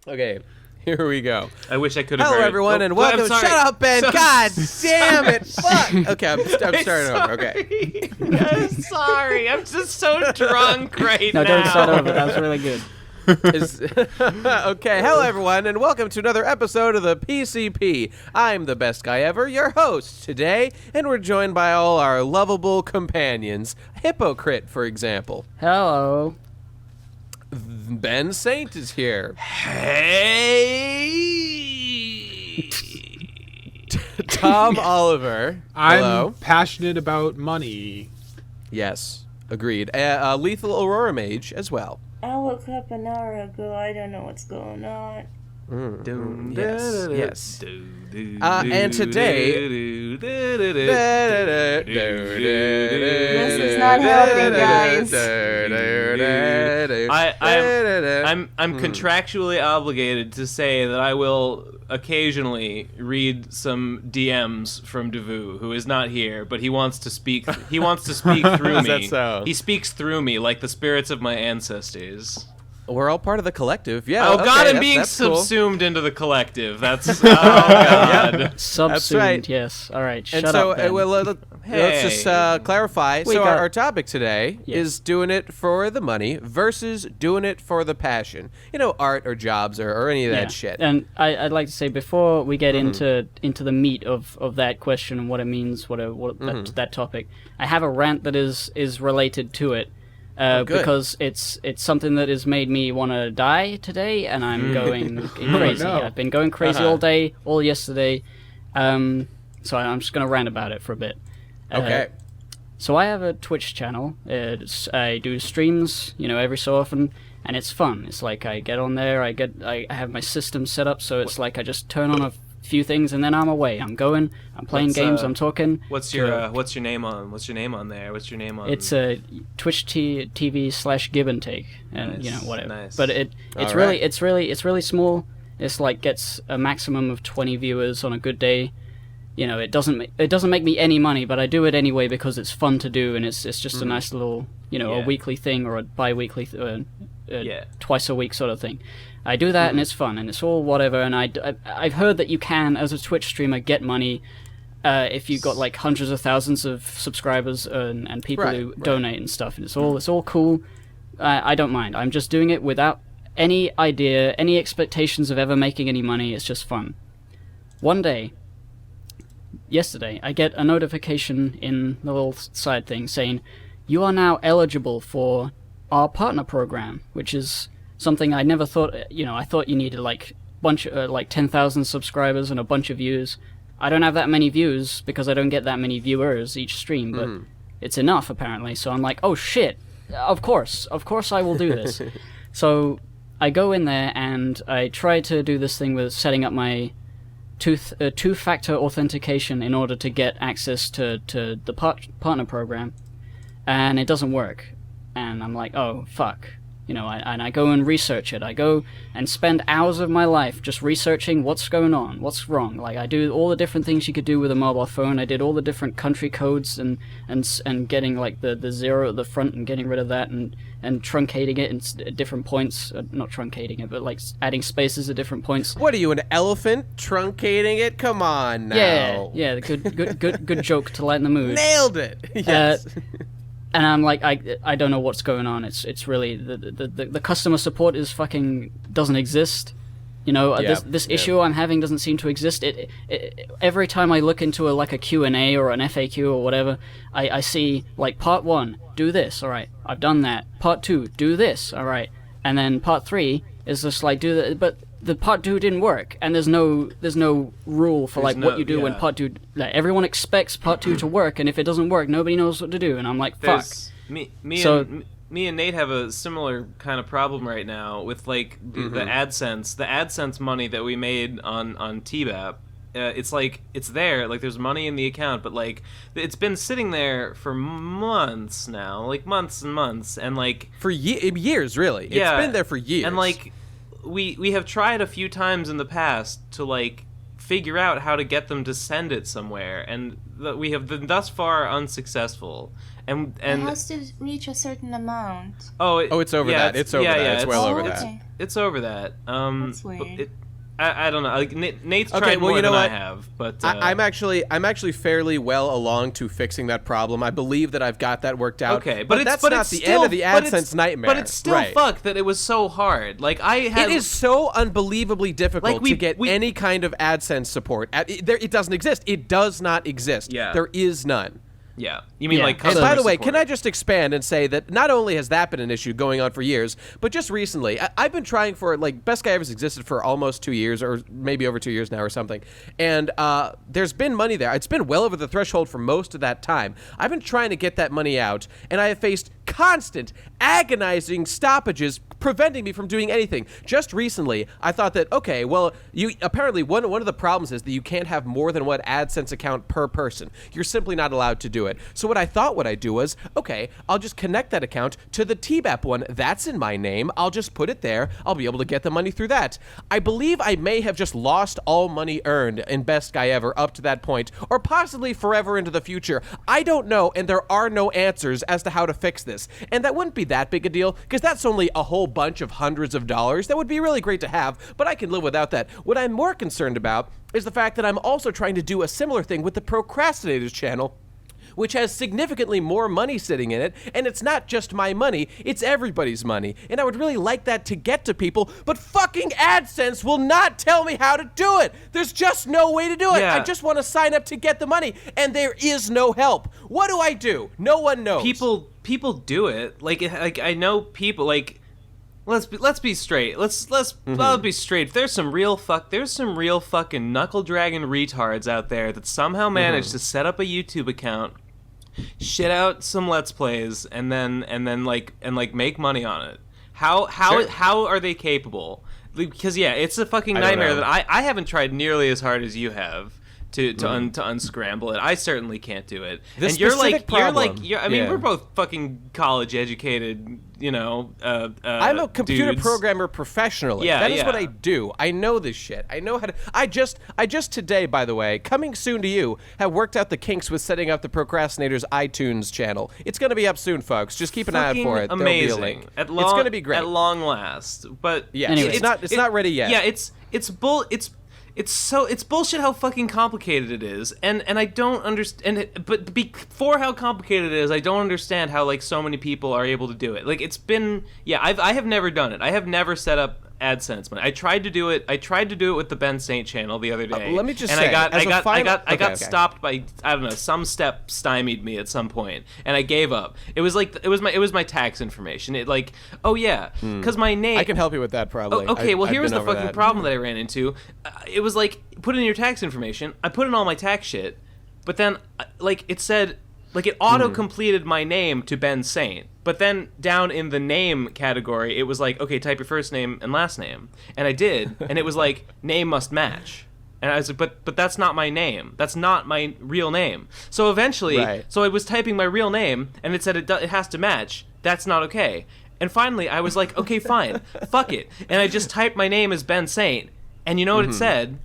Okay, here we go. I wish I could have. Hello, everyone, and welcome. Shut up, Ben. God damn it. Fuck. Okay, I'm starting over. Okay. I'm sorry. I'm just so drunk right now. No, don't start over. That was really good. Okay, hello, everyone, and welcome to another episode of the PCP. I'm the best guy ever, your host today, and we're joined by all our lovable companions. Hypocrite, for example. Hello. Ben Saint is here. Hey. Tom Oliver. Hello. I'm passionate about money. Yes, agreed. Lethal Aurora Mage as well. I woke up an hour ago. I don't know what's going on. Yes. And today... This is not helping, guys. I'm contractually obligated to say that I will occasionally read some DMs from Devu, who is not here, but he wants to speak. He wants to speak through Is me. that so? He speaks through me like the spirits of my ancestors. We're all part of the collective. Yeah. Oh okay, God, I'm being that's cool. subsumed into the collective. That's oh God. Subsumed, right. yes. All right, And shut so, up, Ben. let's just clarify. We So got- our topic today is doing it for the money versus doing it for the passion. You know, art or jobs or any of that shit. And I'd like to say, before we get into the meat of that question and what it means, that topic, I have a rant that is related to it. Good. Because it's something that has made me want to die today, and I'm going crazy. no. I've been going crazy all day, all yesterday. So I'm just going to rant about it for a bit. Okay. So I have a Twitch channel. I do streams, every so often, and it's fun. It's like I get on there, I have my system set up, so it's like I just turn on a few things and then I'm away. I'm playing games, I'm talking. What's your name on there? What's your name on? It's a Twitch TV/give and take, and Nice, whatever. nice. But it's All really right. it's really small. It's like gets a maximum of 20 viewers on a good day. It doesn't make me any money, but I do it anyway because it's fun to do, and it's just a nice little a weekly thing or a bi-weekly twice a week sort of thing. I do that and it's fun and it's all whatever, and I've heard that you can, as a Twitch streamer, get money if you've got like hundreds of thousands of subscribers and people who donate and stuff, and it's all cool. I don't mind. I'm just doing it without any idea, any expectations of ever making any money. It's just fun. One day, yesterday, I get a notification in the little side thing saying, "You are now eligible for our partner program," which is something I never thought. I thought you needed like 10,000 subscribers and a bunch of views. I don't have that many views because I don't get that many viewers each stream, but it's enough apparently. So I'm like, oh shit, of course I will do this. So I go in there and I try to do this thing with setting up my two-factor authentication in order to get access to the partner program, and it doesn't work. And I'm like, oh fuck. I go and research it. I go and spend hours of my life just researching what's going on, what's wrong. Like, I do all the different things you could do with a mobile phone. I did all the different country codes and getting like the zero at the front and getting rid of that and truncating it at different points. Not truncating it, but like adding spaces at different points. What are you, an elephant truncating it? Come on now. Yeah. Good joke to lighten the mood. Nailed it. Yes. And I'm like, I don't know what's going on. It's really the customer support is fucking doesn't exist. This issue I'm having doesn't seem to exist. Every time I look into a Q&A or an FAQ or whatever, I see like part 1, do this. All right, I've done that. Part 2, do this. All right, and then part 3 is just like do that, but the part 2 didn't work, and there's no rule for what you do when part 2. Like, everyone expects part 2 to work, and if it doesn't work, nobody knows what to do. And I'm like, fuck. Me and Nate have a similar kind of problem right now with the AdSense money that we made on TBAP. It's like it's there, like there's money in the account, but like it's been sitting there for months now, like months and months, and like for years, really. Yeah, it's been there for years, and like we have tried a few times in the past to like figure out how to get them to send it somewhere, and we have been thus far unsuccessful. And it has to reach a certain amount. It's over that. It's over that. It's well over that. it's over that. That's but weird. I don't know. Like Nate's Okay, tried well, more you know than I what? have, but I'm actually fairly well along to fixing that problem. I believe that I've got that worked out. okay. but It's that's but not it's the still, end of the but it's- AdSense nightmare. But it's still right. fucked that it was so hard. Like I had. It is so unbelievably difficult Like, we- to get we- any kind of AdSense support. It doesn't exist. It does not exist. Yeah. There is none. Yeah, you mean Yeah. like And customer by the way, support. can I just expand and say that not only has that been an issue going on for years, but just recently, I've been trying for, like, Best Guy Ever's existed for almost 2 years, or maybe over 2 years now or something. And there's been money there. It's been well over the threshold for most of that time. I've been trying to get that money out, and I have faced constant, agonizing stoppages preventing me from doing anything. Just recently, I thought that, okay, well, you apparently one of the problems is that you can't have more than one AdSense account per person. You're simply not allowed to do it. So what I thought what I'd do was, okay, I'll just connect that account to the TBAP one. That's in my name. I'll just put it there. I'll be able to get the money through that. I believe I may have just lost all money earned in Best Guy Ever up to that point, or possibly forever into the future. I don't know, and there are no answers as to how to fix this. And that wouldn't be that big a deal, because that's only a whole bunch of hundreds of dollars. That would be really great to have, but I can live without that. What I'm more concerned about is the fact that I'm also trying to do a similar thing with the Procrastinators channel, which has significantly more money sitting in it, and it's not just my money, it's everybody's money. And I would really like that to get to people, but fucking AdSense will not tell me how to do it. There's just no way to do it. Yeah. I just want to sign up to get the money, and there is no help. What do I do? No one knows. people do it. Like I know people like. Let's be straight. Let's be straight. There's some real fucking knuckle dragging retards out there that somehow managed to set up a YouTube account, shit out some Let's Plays, and then make money on it. How are they capable? Because yeah, it's a fucking I don't nightmare know. that I haven't tried nearly as hard as you have to unscramble it. I certainly can't do it. The and you're like specific problem. I mean, Yeah. we're both fucking college educated, you know. I'm a computer dudes. programmer professionally. Yeah, that is what yeah. I do. I know this shit. I know how to. I just today, by the way, coming soon to you, have worked out the kinks with setting up the Procrastinators iTunes channel. It's going to be up soon, folks. Just keep an eye out for it. There'll be a Amazing. link. At long, it's going to be great. at long last. But Yeah, Anyway. it's not ready yet. Yeah, it's bullshit how fucking complicated it is, and I don't understand. But before how complicated it is, I don't understand how like so many people are able to do it. Like it's been, I have never done it. I have never set up AdSense money. I tried to do it. I tried to do it with the Ben Saint channel the other day. let me just and say, I got as a final- I got okay. stopped by, I don't know, some step stymied me at some point, and I gave up. It was like it was my tax information. It like, oh yeah, because my name. I can help you with that probably. Okay, well, I've here was been the over fucking that. problem that I ran into. It was like, put in your tax information. I put in all my tax shit, but then, like, it said, like, it auto-completed my name to Ben Saint. But then down in the name category, it was like, okay, type your first name and last name. And I did, and it was like, name must match. And I was like, but that's not my name. That's not my real name. So eventually, Right. so I was typing my real name, and it said it has to match. That's not okay. And finally, I was like, okay, fine, fuck it. And I just typed my name as Ben Saint, and you know what it said?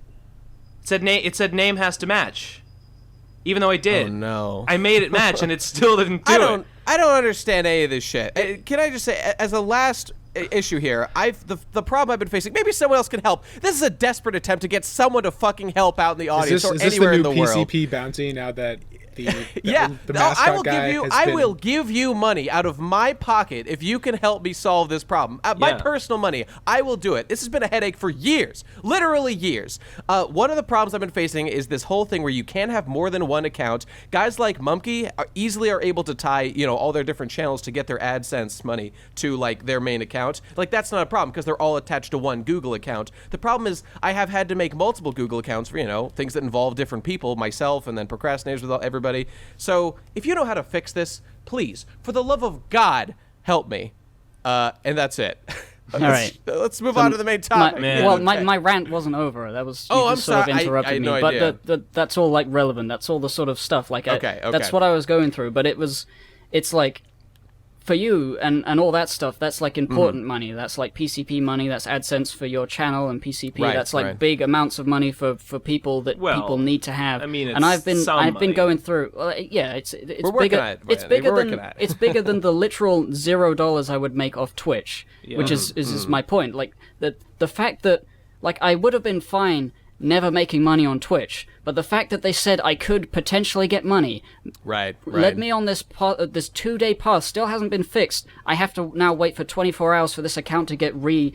It said name has to match. Even though I did. Oh no. I made it match, and it still didn't do it. I don't understand any of this shit. Can I just say, as a last issue here, the problem I've been facing, maybe someone else can help. This is a desperate attempt to get someone to fucking help out in the audience or Is this anywhere the in new the world. PCP bounty now that the Yeah, the no, mascot I will guy give you. has I been- will give you money out of my pocket if you can help me solve this problem. My Yeah. personal money, I will do it. This has been a headache for years, literally years. One of the problems I've been facing is this whole thing where you can't have more than one account. Guys like Mumkey easily are able to tie, all their different channels to get their AdSense money to like their main account. Like that's not a problem because they're all attached to one Google account. The problem is I have had to make multiple Google accounts for things that involve different people, myself, and then Procrastinators with everybody. So if you know how to fix this, please, for the love of God, help me. And that's it. All right. Let's move on to the main topic. Man. Well, Okay. my rant wasn't over. That was you Oh, just I'm sort sorry. of I interrupted had me. no idea. But that's all like relevant. That's all the sort of stuff. Like Okay. that's what I was going through. But it's like for you and all that stuff, that's like important money. That's like PCP money. That's AdSense for your channel and PCP. Right, that's like right. big amounts of money for people that people need to have. I mean, and I've been money. going through. Well, yeah, it's We're bigger. working on it, It's Brandon. bigger We're than working on it. it's bigger than the literal $0 I would make off Twitch, which is my point. Like the fact that like I would have been fine never making money on Twitch, but the fact that they said I could potentially get money Right. led me on this 2-day path. Still hasn't been fixed. I have to now wait for 24 hours for this account to get reset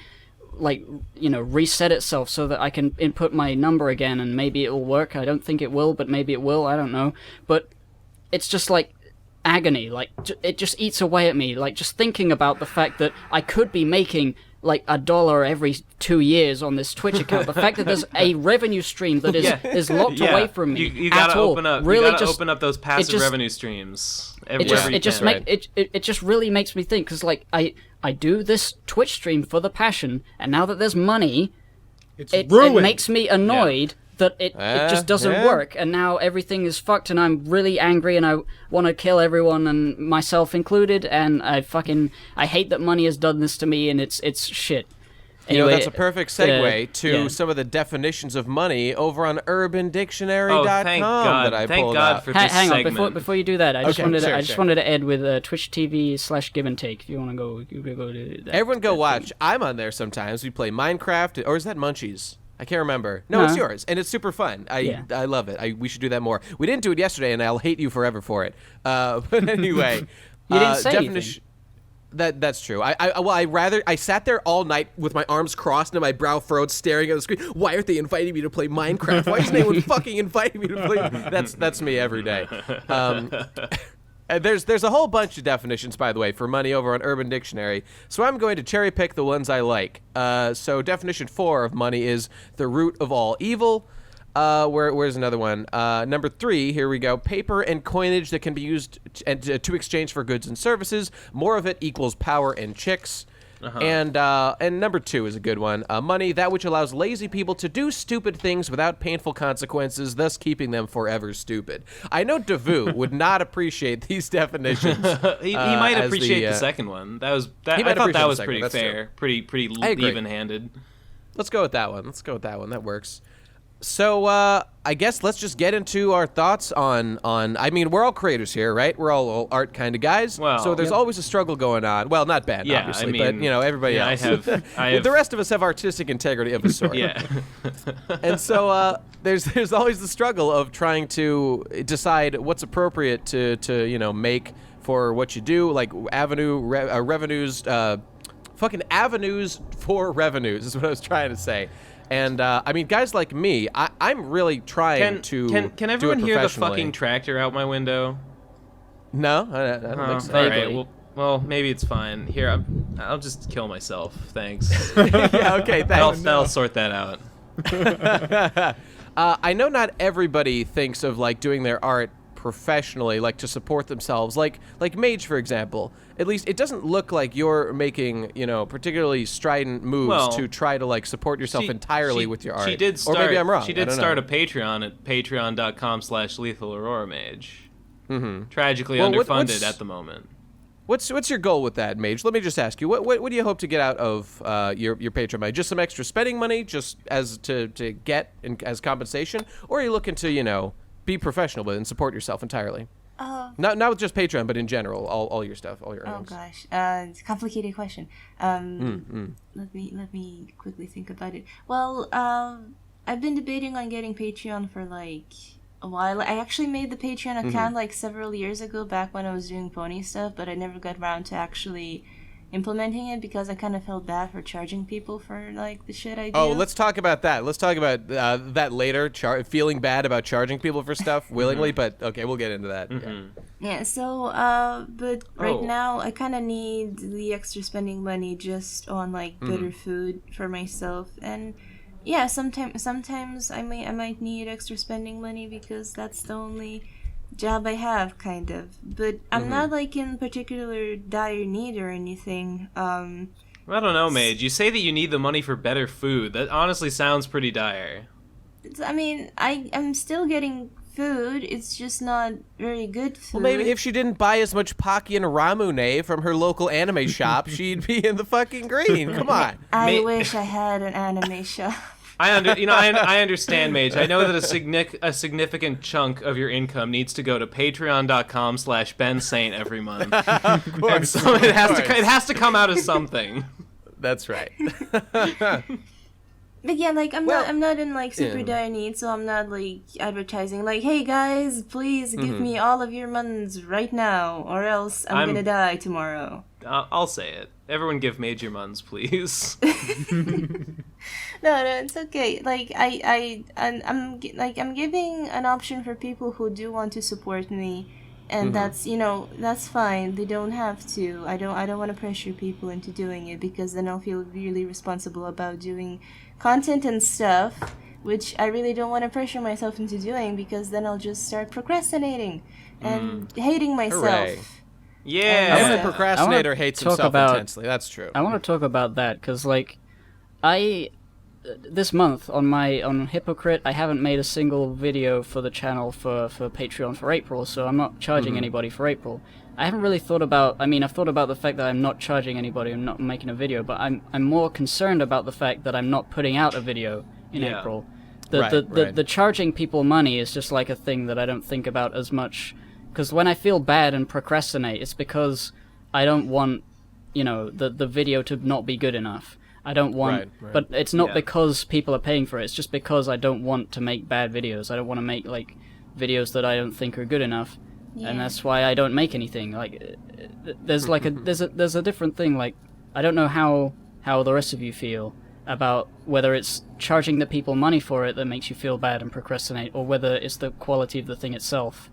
itself so that I can input my number again, and maybe it will work. I don't think it will, but maybe it will. I don't know. But it's just like agony. Like it just eats away at me. Like just thinking about the fact that I could be making like $1 every 2 years on this Twitch account. The fact that there's a revenue stream that is locked away from me You at gotta all. open up. Really, you gotta just open up those passive just- revenue streams. it just really makes me think, because like I do this Twitch stream for the passion, and now that there's money, it ruined. makes me annoyed that it just doesn't work, and now everything is fucked, and I'm really angry, and I want to kill everyone, and myself included, and I hate that money has done this to me, and it's shit. Anyway, that's a perfect segue to yeah. some of the definitions of money over on UrbanDictionary.com thank God. that I Thank pulled God up. for this hang on, segment. before you do that, I just Okay, wanted sure, I just sure. wanted to add with Twitch TV / Give and Take. If you want to go, you can go to that. Everyone go watch. I'm on there sometimes. We play Minecraft, or is that Munchies? I can't remember. No, it's yours, and it's super fun. I love it. We should do that more. We didn't do it yesterday, and I'll hate you forever for it. But anyway, You didn't say anything. That's true. I sat there all night with my arms crossed and my brow furrowed, staring at the screen. Why aren't they inviting me to play Minecraft? Why isn't anyone fucking inviting me to play? That's me every day. And there's a whole bunch of definitions, by the way, for money over on Urban Dictionary. So I'm going to cherry pick the ones I like. So definition 4 of money is the root of all evil. Where's another one? Number 3, here we go. Paper and coinage that can be used to exchange for goods and services. More of it equals power and chicks. And number 2 is a good one. Money, that which allows lazy people to do stupid things without painful consequences, thus keeping them forever stupid. I know Davu would not appreciate these definitions. He might as appreciate the second one. I thought that appreciate was the second pretty one, that's fair, true. pretty I agree. even-handed. Let's go with that one. That works. So I guess let's just get into our thoughts on. I mean, we're all creators here, right? We're all art kind of guys. Well, so there's always a struggle going on. Well, not bad, Yeah, obviously, I mean, but everybody yeah, else. I have The rest of us have artistic integrity of a sort. yeah. And so there's always the struggle of trying to decide what's appropriate to make for what you do, like revenues, fucking avenues for revenues is what I was trying to say. And I mean, guys like me, I'm really trying to Can do everyone it hear the professionally. fucking tractor out my window? No, I don't think so. All right. Vaguely. Well, maybe it's fine. Here, I'll just kill myself. Thanks. Yeah, okay, thanks. That'll sort that out. I know not everybody thinks of like doing their art professionally, like to support themselves. Like Mage, for example. At least it doesn't look like you're making, particularly strident moves to try to like support yourself entirely with your art. She did start, or maybe I'm wrong. She I did don't start know. a Patreon at patreon.com/LethalAuroraMage. Mm-hmm. Tragically Well, underfunded at the moment. What's your goal with that, Mage? Let me just ask you. What do you hope to get out of your Patreon money? Just some extra spending money, just as to get as compensation, or are you looking to be professional with it and support yourself entirely? Not with just Patreon, but in general, all your stuff, all your Oh earnings. gosh, it's a complicated question. Let me quickly think about it. Well, I've been debating on getting Patreon for like a while. I actually made the Patreon account like several years ago, back when I was doing pony stuff, but I never got around to actually implementing it because I kind of felt bad for charging people for like the shit I do. Oh, let's talk about that. Let's talk about that later. Feeling bad about charging people for stuff willingly, but okay, we'll get into that. Yeah, so, but right now I kind of need the extra spending money just on like better food for myself, and yeah, sometimes I might need extra spending money because that's the only job I have, kind of. But I'm not like in particular dire need or anything. I don't know, Mage. You say that you need the money for better food. That honestly sounds pretty dire. I mean, I'm still getting food. It's just not very good food. Well, maybe if she didn't buy as much Pocky and Ramune from her local anime shop, she'd be in the fucking green. Come on. I wish I had an anime shop. I understand, Mage. I know that a significant chunk of your income needs to go to patreon.com/Ben Saint every month. Of course. And so it has to come out as something. That's right. But yeah, like I'm not in like super dire need, so I'm not like advertising like, hey guys, please give me all of your muns right now, or else I'm gonna die tomorrow. I'll say it. Everyone give Mage your muns, please. No, it's okay. Like I'm giving an option for people who do want to support me, and that's fine. They don't have to. I don't want to pressure people into doing it, because then I'll feel really responsible about doing content and stuff, which I really don't want to pressure myself into doing, because then I'll just start procrastinating and hating myself. Hooray. Yeah. Every procrastinator hates himself intensely. That's true. I want to talk about that because, like, this month on Hypocrite, I haven't made a single video for the channel for Patreon for April, so I'm not charging anybody for April. I haven't really thought about. I mean, I've thought about the fact that I'm not charging anybody and not making a video, but I'm more concerned about the fact that I'm not putting out a video in April. The charging people money is just like a thing that I don't think about as much. Because when I feel bad and procrastinate, it's because I don't want, the video to not be good enough. I don't want, but it's not because people are paying for it. It's just because I don't want to make bad videos. I don't want to make like videos that I don't think are good enough, and that's why I don't make anything. Like, there's like there's a different thing. Like, I don't know how the rest of you feel about whether it's charging the people money for it that makes you feel bad and procrastinate, or whether it's the quality of the thing itself.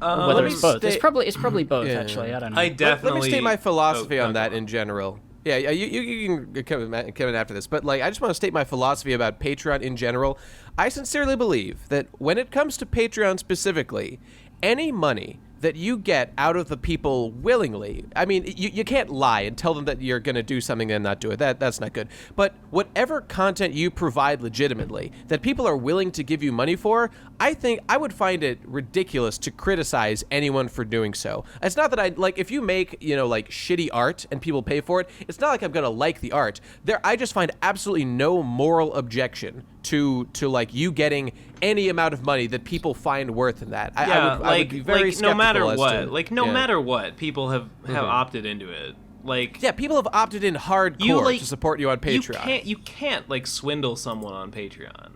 Whether it's both. It's probably both, actually. I don't know. I definitely... Let me state my philosophy on that in general. Yeah, you can come in after this. But, like, I just want to state my philosophy about Patreon in general. I sincerely believe that when it comes to Patreon specifically, any money that you get out of the people willingly, I mean, you can't lie and tell them that you're going to do something and not do it. That's not good. But whatever content you provide legitimately that people are willing to give you money for, I think I would find it ridiculous to criticize anyone for doing so. It's not that if you make, like shitty art and people pay for it, it's not like I'm going to like the art. I just find absolutely no moral objection to like you getting any amount of money that people find worth in that. I would be very skeptical. No matter what, no matter what, people have opted into it. Like, yeah, people have opted in hardcore to support you on Patreon. You can't like swindle someone on Patreon.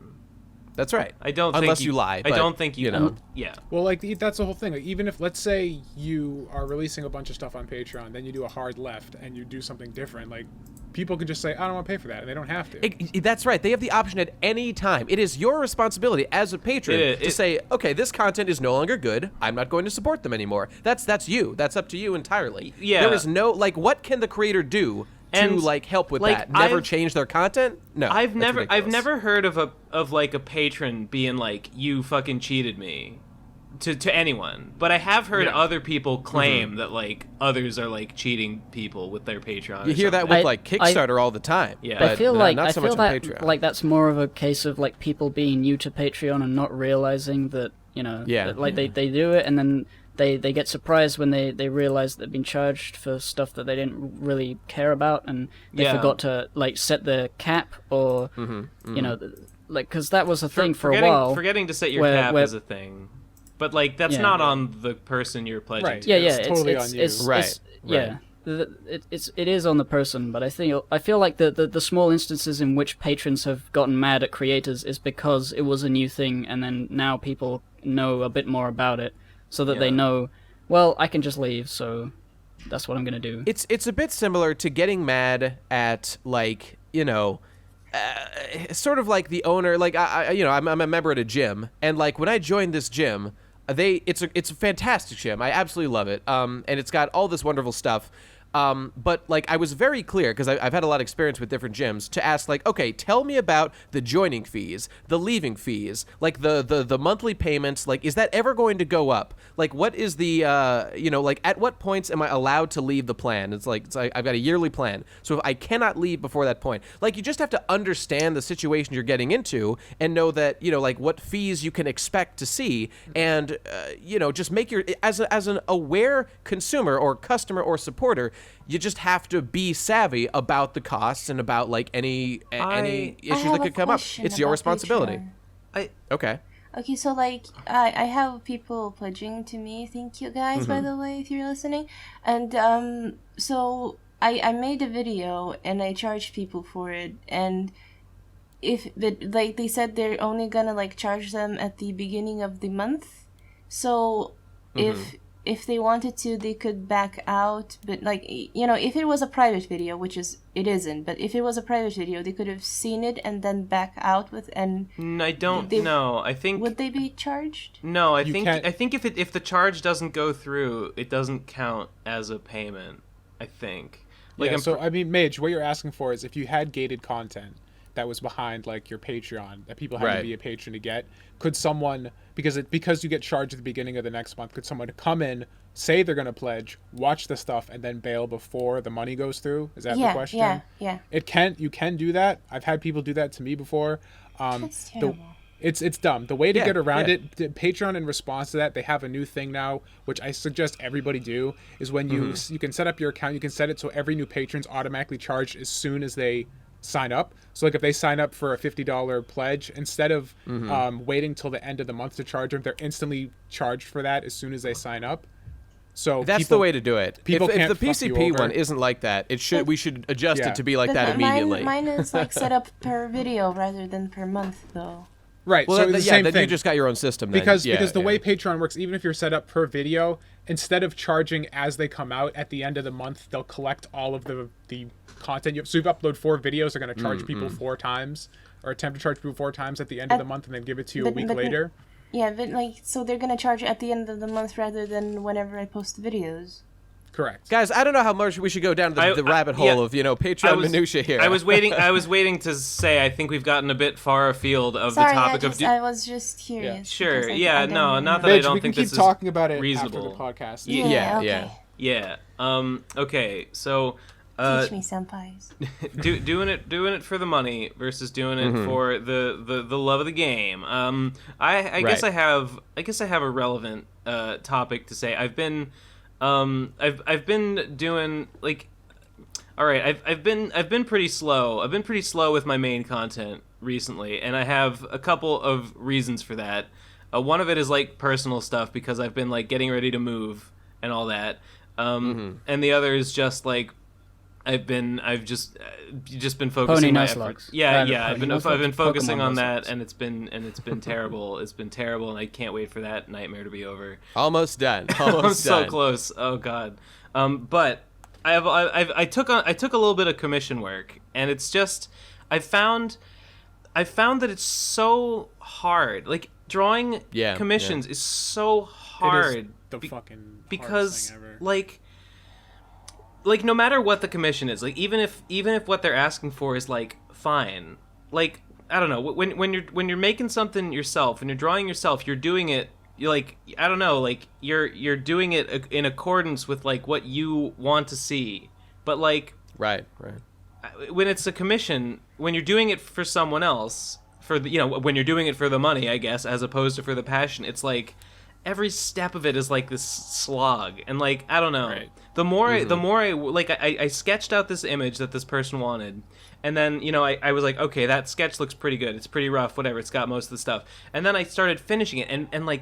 That's right. Unless you lie. I don't think you know. Yeah. Well, like that's the whole thing. Like, even if, let's say, you are releasing a bunch of stuff on Patreon, then you do a hard left and you do something different, like, people can just say, I don't want to pay for that, and they don't have to. That's right. They have the option at any time. It is your responsibility as a patron to say, okay, this content is no longer good. I'm not going to support them anymore. That's you. That's up to you entirely. Yeah. There is no, like, what can the creator do to like help with that? Never change their content? No. I've never heard of a patron being like, you fucking cheated me to anyone. But I have heard other people claim that like others are like cheating people with their Patreon. You hear that with like Kickstarter all the time. Yeah. But I feel like not so much on Patreon. Like that's more of a case of like people being new to Patreon and not realizing that, that, like they do it and then they get surprised when they realize they've been charged for stuff that they didn't really care about, and they forgot to like set the cap or like, because that was a thing for a while. Forgetting to set your cap is a thing, but like that's not on the person you're pledging to. Yeah, it's totally on you. Yeah. It is on the person, but I feel like the small instances in which patrons have gotten mad at creators is because it was a new thing, and then now people know a bit more about it. So that they know, well, I can just leave, so that's what I'm going to do. It's a bit similar to getting mad at, like, sort of like the owner, like, I'm a member at a gym, and, like, when I joined this gym, it's a fantastic gym. I absolutely love it, and it's got all this wonderful stuff. But like I was very clear because I've had a lot of experience with different gyms to ask like, okay, tell me about the joining fees, the leaving fees, like the monthly payments. Like, is that ever going to go up? Like, what is the like at what points am I allowed to leave the plan? It's like I've got a yearly plan, so if I cannot leave before that point, like you just have to understand the situation you're getting into and know that like what fees you can expect to see, and just make your as an aware consumer or customer or supporter, you just have to be savvy about the costs and about like any issues that could come up. It's your responsibility. Okay. Okay, so like I have people pledging to me. Thank you guys, by the way, if you're listening. And so I made a video and I charged people for it. And like they said, they're only gonna like charge them at the beginning of the month. So if they wanted to, they could back out. But like if it was a private video, which it isn't. But if it was a private video, they could have seen it and then back out with. And I don't know. I think would they be charged? No, I think if the charge doesn't go through, it doesn't count as a payment. I think. Like so I mean, Mage, what you're asking for is if you had gated content that was behind like your Patreon that people had to be a patron to get, could someone, because you get charged at the beginning of the next month, could someone come in, say they're going to pledge, watch the stuff, and then bail before the money goes through? Is that the question? Yeah. You can do that. I've had people do that to me before. That's terrible. It's dumb. The way to get around it, Patreon, in response to that, they have a new thing now, which I suggest everybody do, is when you can set up your account, you can set it so every new patron's automatically charged as soon as they sign up. So like if they sign up for a $50 pledge, instead of waiting till the end of the month to charge them, they're instantly charged for that as soon as they sign up. So that's the way to do it. People if the fuck you PCP over. one isn't like that, we should adjust it to be like that immediately. Mine is like set up per video rather than per month, though. Right. Well, so the same then thing. you just got your own system. Then. Because the way Patreon works, even if you're set up per video, instead of charging as they come out at the end of the month, they'll collect all of the content. So if you upload 4 videos, they're going to charge people 4 times, or attempt to charge people 4 times at the end of the month, and then give it to you a week later. Yeah, but like, so they're going to charge at the end of the month rather than whenever I post the videos. Correct. Guys, I don't know how much we should go down the rabbit hole of Patreon minutia here. I was waiting to say I think we've gotten a bit far afield of the topic of. I was just curious. Yeah. Sure. Yeah. No. Not that Mitch, I don't we think can this keep talking about it reasonable. after the podcast. Yeah. Okay. So. Teach me, senpais. doing it for the money versus doing it for the love of the game. I guess I have a relevant topic to say. I've been doing like, all right. I've been pretty slow. I've been pretty slow with my main content recently, and I have a couple of reasons for that. One of it is like personal stuff because I've been like getting ready to move and all that. And the other is just like I've just been focusing my efforts. I've been focusing on that, and it's been terrible. It's been terrible, and I can't wait for that nightmare to be over. Almost done. I'm so close. Oh god. But I took a little bit of commission work, and it's just I found that it's so hard. Like drawing commissions is so hard. It is the fucking because hardest thing ever. Like no matter what the commission is, like even if what they're asking for is like fine, like I don't know, when you're making something yourself and you're drawing yourself, you're doing it, you're like I don't know, like you're doing it in accordance with like what you want to see, but like right when it's a commission, when you're doing it for someone else, for the, when you're doing it for the money, I guess, as opposed to for the passion, it's like every step of it is like this slog, and like I don't know. Right. The more I sketched out this image that this person wanted, and then I was like, okay, that sketch looks pretty good. It's pretty rough, whatever. It's got most of the stuff, and then I started finishing it, and like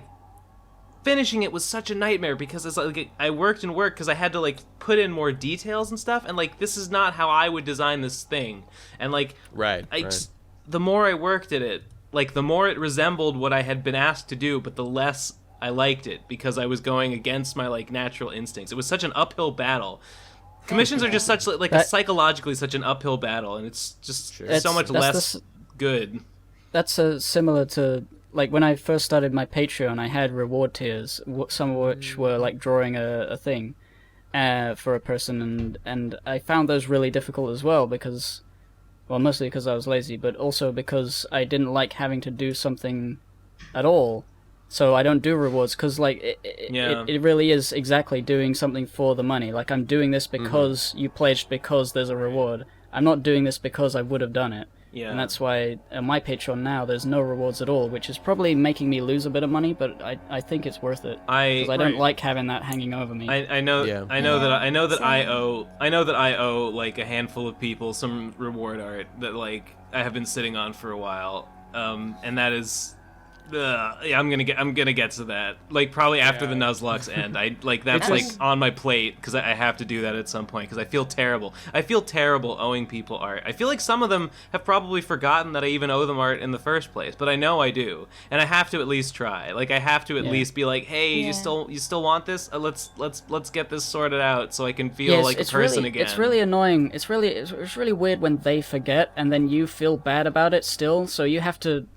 finishing it was such a nightmare because it's like I worked because I had to like put in more details and stuff, and like this is not how I would design this thing, and like the more I worked at it, like the more it resembled what I had been asked to do, but the less I liked it because I was going against my like natural instincts. It was such an uphill battle. Commissions are just such like psychologically such an uphill battle, and it's just so much less good. That's similar to like when I first started my Patreon. I had reward tiers, some of which were like drawing a thing, for a person, and I found those really difficult as well because, well, mostly because I was lazy, but also because I didn't like having to do something at all. So I don't do rewards because, like, it really is exactly doing something for the money. Like, I'm doing this because you pledged, because there's a reward. I'm not doing this because I would have done it. Yeah. And that's why on my Patreon now there's no rewards at all, which is probably making me lose a bit of money, but I think it's worth it because I don't like having that hanging over me. I know that I owe like a handful of people some reward art that like I have been sitting on for a while, and that is. Yeah, I'm gonna get to that. Like probably after the Nuzlocke end. I like that's like on my plate because I have to do that at some point because I feel terrible. I feel terrible owing people art. I feel like some of them have probably forgotten that I even owe them art in the first place, but I know I do, and I have to at least try. Like I have to at least be like, hey, you still want this? Let's get this sorted out so I can feel like a person again. It's really annoying. It's really weird when they forget and then you feel bad about it still. So you have to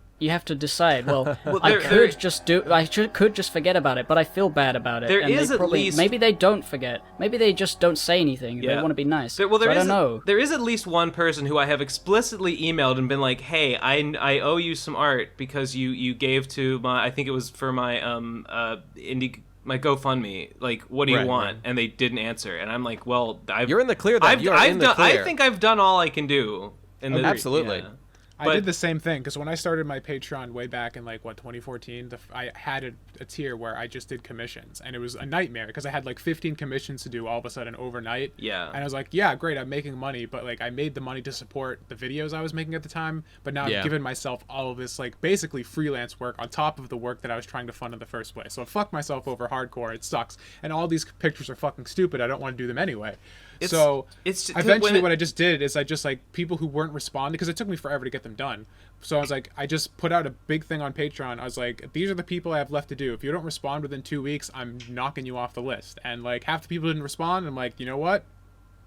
decide. Well, I could just forget about it, but I feel bad about it. There is at least maybe they don't forget. Maybe they just don't say anything. They want to be nice. I don't know. There is at least one person who I have explicitly emailed and been like, "Hey, I owe you some art because you gave to my, I think it was for my my GoFundMe. Like, what do you want?" Right. And they didn't answer. And I'm like, "Well, you're in the clear. Then I think I've done all I can do." Absolutely. Yeah. I did the same thing because when I started my Patreon way back in 2014, I had a tier where I just did commissions, and it was a nightmare because I had like 15 commissions to do all of a sudden overnight. Yeah. And I was like, yeah, great, I'm making money, but like I made the money to support the videos I was making at the time, but now I've given myself all of this like basically freelance work on top of the work that I was trying to fund in the first place. So I fucked myself over hardcore. It sucks, and all these pictures are fucking stupid. I don't want to do them anyway. Eventually what I just did is I just like people who weren't responding because it took me forever to get them done. So I was like, I just put out a big thing on Patreon. I was like, these are the people I have left to do. If you don't respond within 2 weeks, I'm knocking you off the list. And like half the people didn't respond. And I'm like, you know what?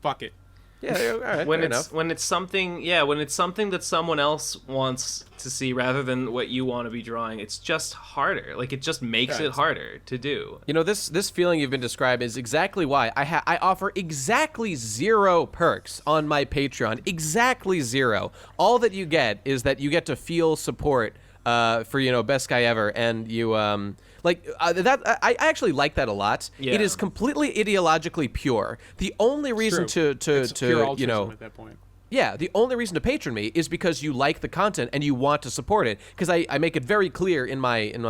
Fuck it. Yeah, all right, when it's something that someone else wants to see rather than what you want to be drawing, it's just harder. Like it just makes it harder to do. You know, this feeling you've been describing is exactly why I offer exactly 0 perks on my Patreon. Exactly 0. All that you get is that you get to feel support for Best Guy Ever, and you that I actually like that a lot. Yeah. It is completely ideologically pure. The only reason to at that point. Yeah, the only reason to patron me is because you like the content and you want to support it. Because I make it very clear in my on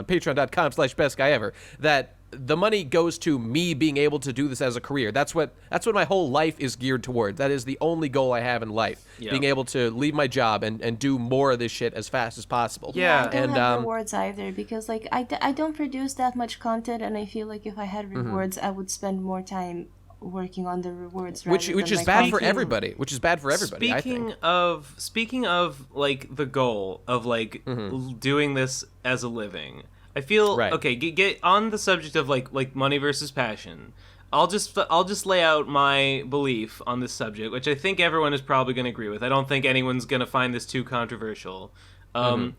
patreon.com/bestguyever that the money goes to me being able to do this as a career. That's what my whole life is geared toward. That is the only goal I have in life. Yep. Being able to leave my job and do more of this shit as fast as possible. Yeah, I don't have rewards either because like I don't produce that much content, and I feel like if I had rewards, I would spend more time working on the rewards, which is bad for everybody. Which is bad for everybody. Speaking of like the goal of like doing this as a living, I feel okay. Get on the subject of like money versus passion. I'll just lay out my belief on this subject, which I think everyone is probably going to agree with. I don't think anyone's going to find this too controversial. I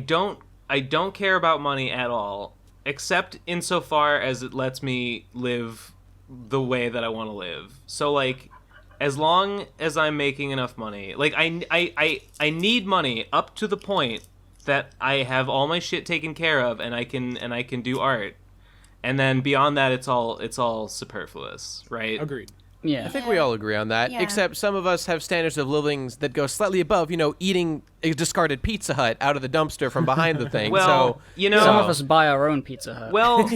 don't care about money at all, except insofar as it lets me live the way that I want to live. So like, as long as I'm making enough money, like I need money up to the point that I have all my shit taken care of and I can do art. And then beyond that, it's all superfluous, right? Agreed. Yeah. I think we all agree on that, except some of us have standards of living that go slightly above, eating a discarded Pizza Hut out of the dumpster from behind the thing. Well, so, some of us buy our own Pizza Hut. Well,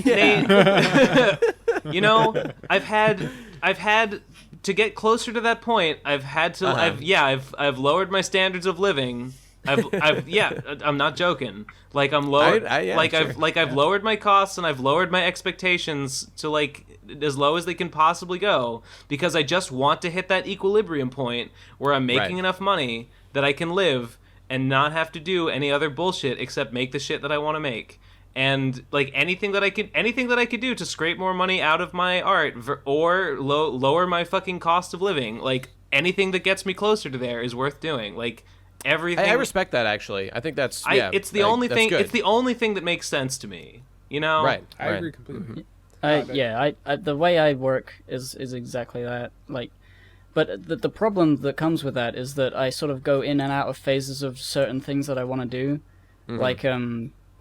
I've had to get closer to that point. I've had to. I've lowered my standards of living. I'm not joking. Like I'm low. I've lowered my costs and I've lowered my expectations to like as low as they can possibly go because I just want to hit that equilibrium point where I'm making enough money that I can live and not have to do any other bullshit except make the shit that I want to make. And like anything that I could do to scrape more money out of my art or lower my fucking cost of living, like anything that gets me closer to there is worth doing. Like everything. I respect that actually. I think it's the only thing. It's the only thing that makes sense to me. Right. I agree completely. The way I work is exactly that. Like, but the problem that comes with that is that I sort of go in and out of phases of certain things that I want to do.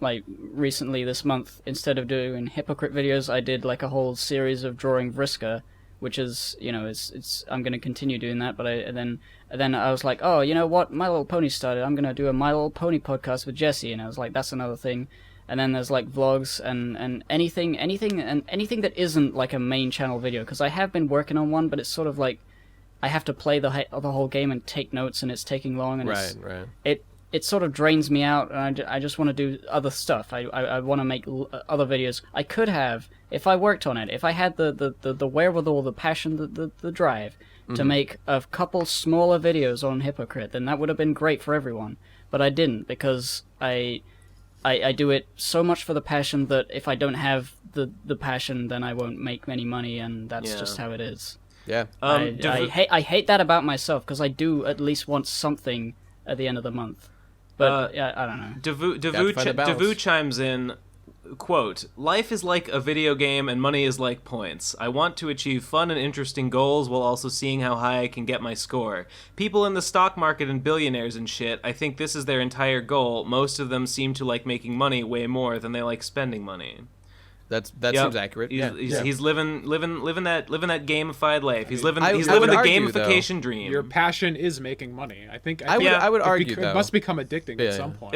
Like recently this month, instead of doing hypocrite videos, I did like a whole series of drawing Vriska, which is, it's I'm going to continue doing that. But then I was like, oh, you know what? My Little Pony started. I'm going to do a My Little Pony podcast with Jesse, and I was like, that's another thing. And then there's like vlogs and anything that isn't like a main channel video, because I have been working on one, but it's sort of like I have to play the whole game and take notes, and it's taking long, and it sort of drains me out, and I just want to do other stuff. I want to make other videos. I could have, if I worked on it, if I had the wherewithal, the passion, the drive to make a couple smaller videos on Hypocrite, then that would have been great for everyone. But I didn't, because I do it so much for the passion that if I don't have the passion, then I won't make any money, and that's just how it is. Yeah. I hate that about myself, because I do at least want something at the end of the month. But I don't know. Devu chimes in, quote, "Life is like a video game and money is like points. I want to achieve fun and interesting goals while also seeing how high I can get my score. People in the stock market and billionaires and shit, I think this is their entire goal. Most of them seem to like making money way more than they like spending money." That seems accurate. He's living that gamified life. He's living the argue, gamification dream. Your passion is making money. I would argue though. It must become addicting at some point.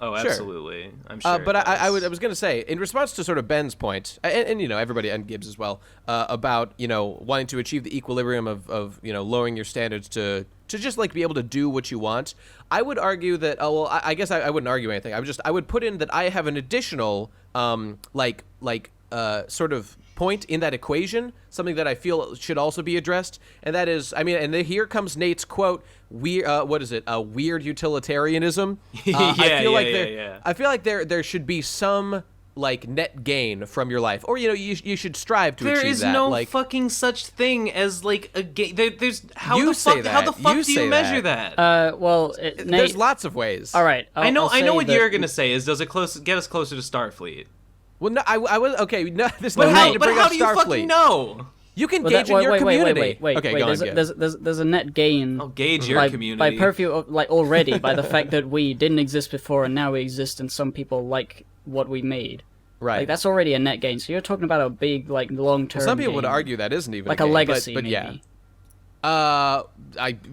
Absolutely. I'm sure. But I was going to say, in response to sort of Ben's point, and everybody, and Gibbs as well, about wanting to achieve the equilibrium of lowering your standards to just like be able to do what you want. I would argue that I guess I wouldn't argue anything. I would put in that I have an additional sort of point in that equation, something that I feel should also be addressed, and that is, here comes Nate's quote, what is it, weird utilitarianism? I feel like there should be some like net gain from your life, or you should strive to achieve that. There is no fucking such thing as like a gain. There's how the fuck do you measure that? Nate, there's lots of ways. All right, I know what you're gonna say is, does it get us closer to Starfleet? Well, no, I was okay. No, there's but no how, need to but bring how up do you Starfleet. fucking know? You can gauge in your community. Wait. Okay, go on. There's a net gain. I'll gauge your community by purview of, like, already by the fact that we didn't exist before and now we exist, and some people like what we made. Right. Like, that's already a net gain. So you're talking about a big, like, long-term. Well, some people gain. would argue that isn't even like a gain, legacy, but maybe. Yeah.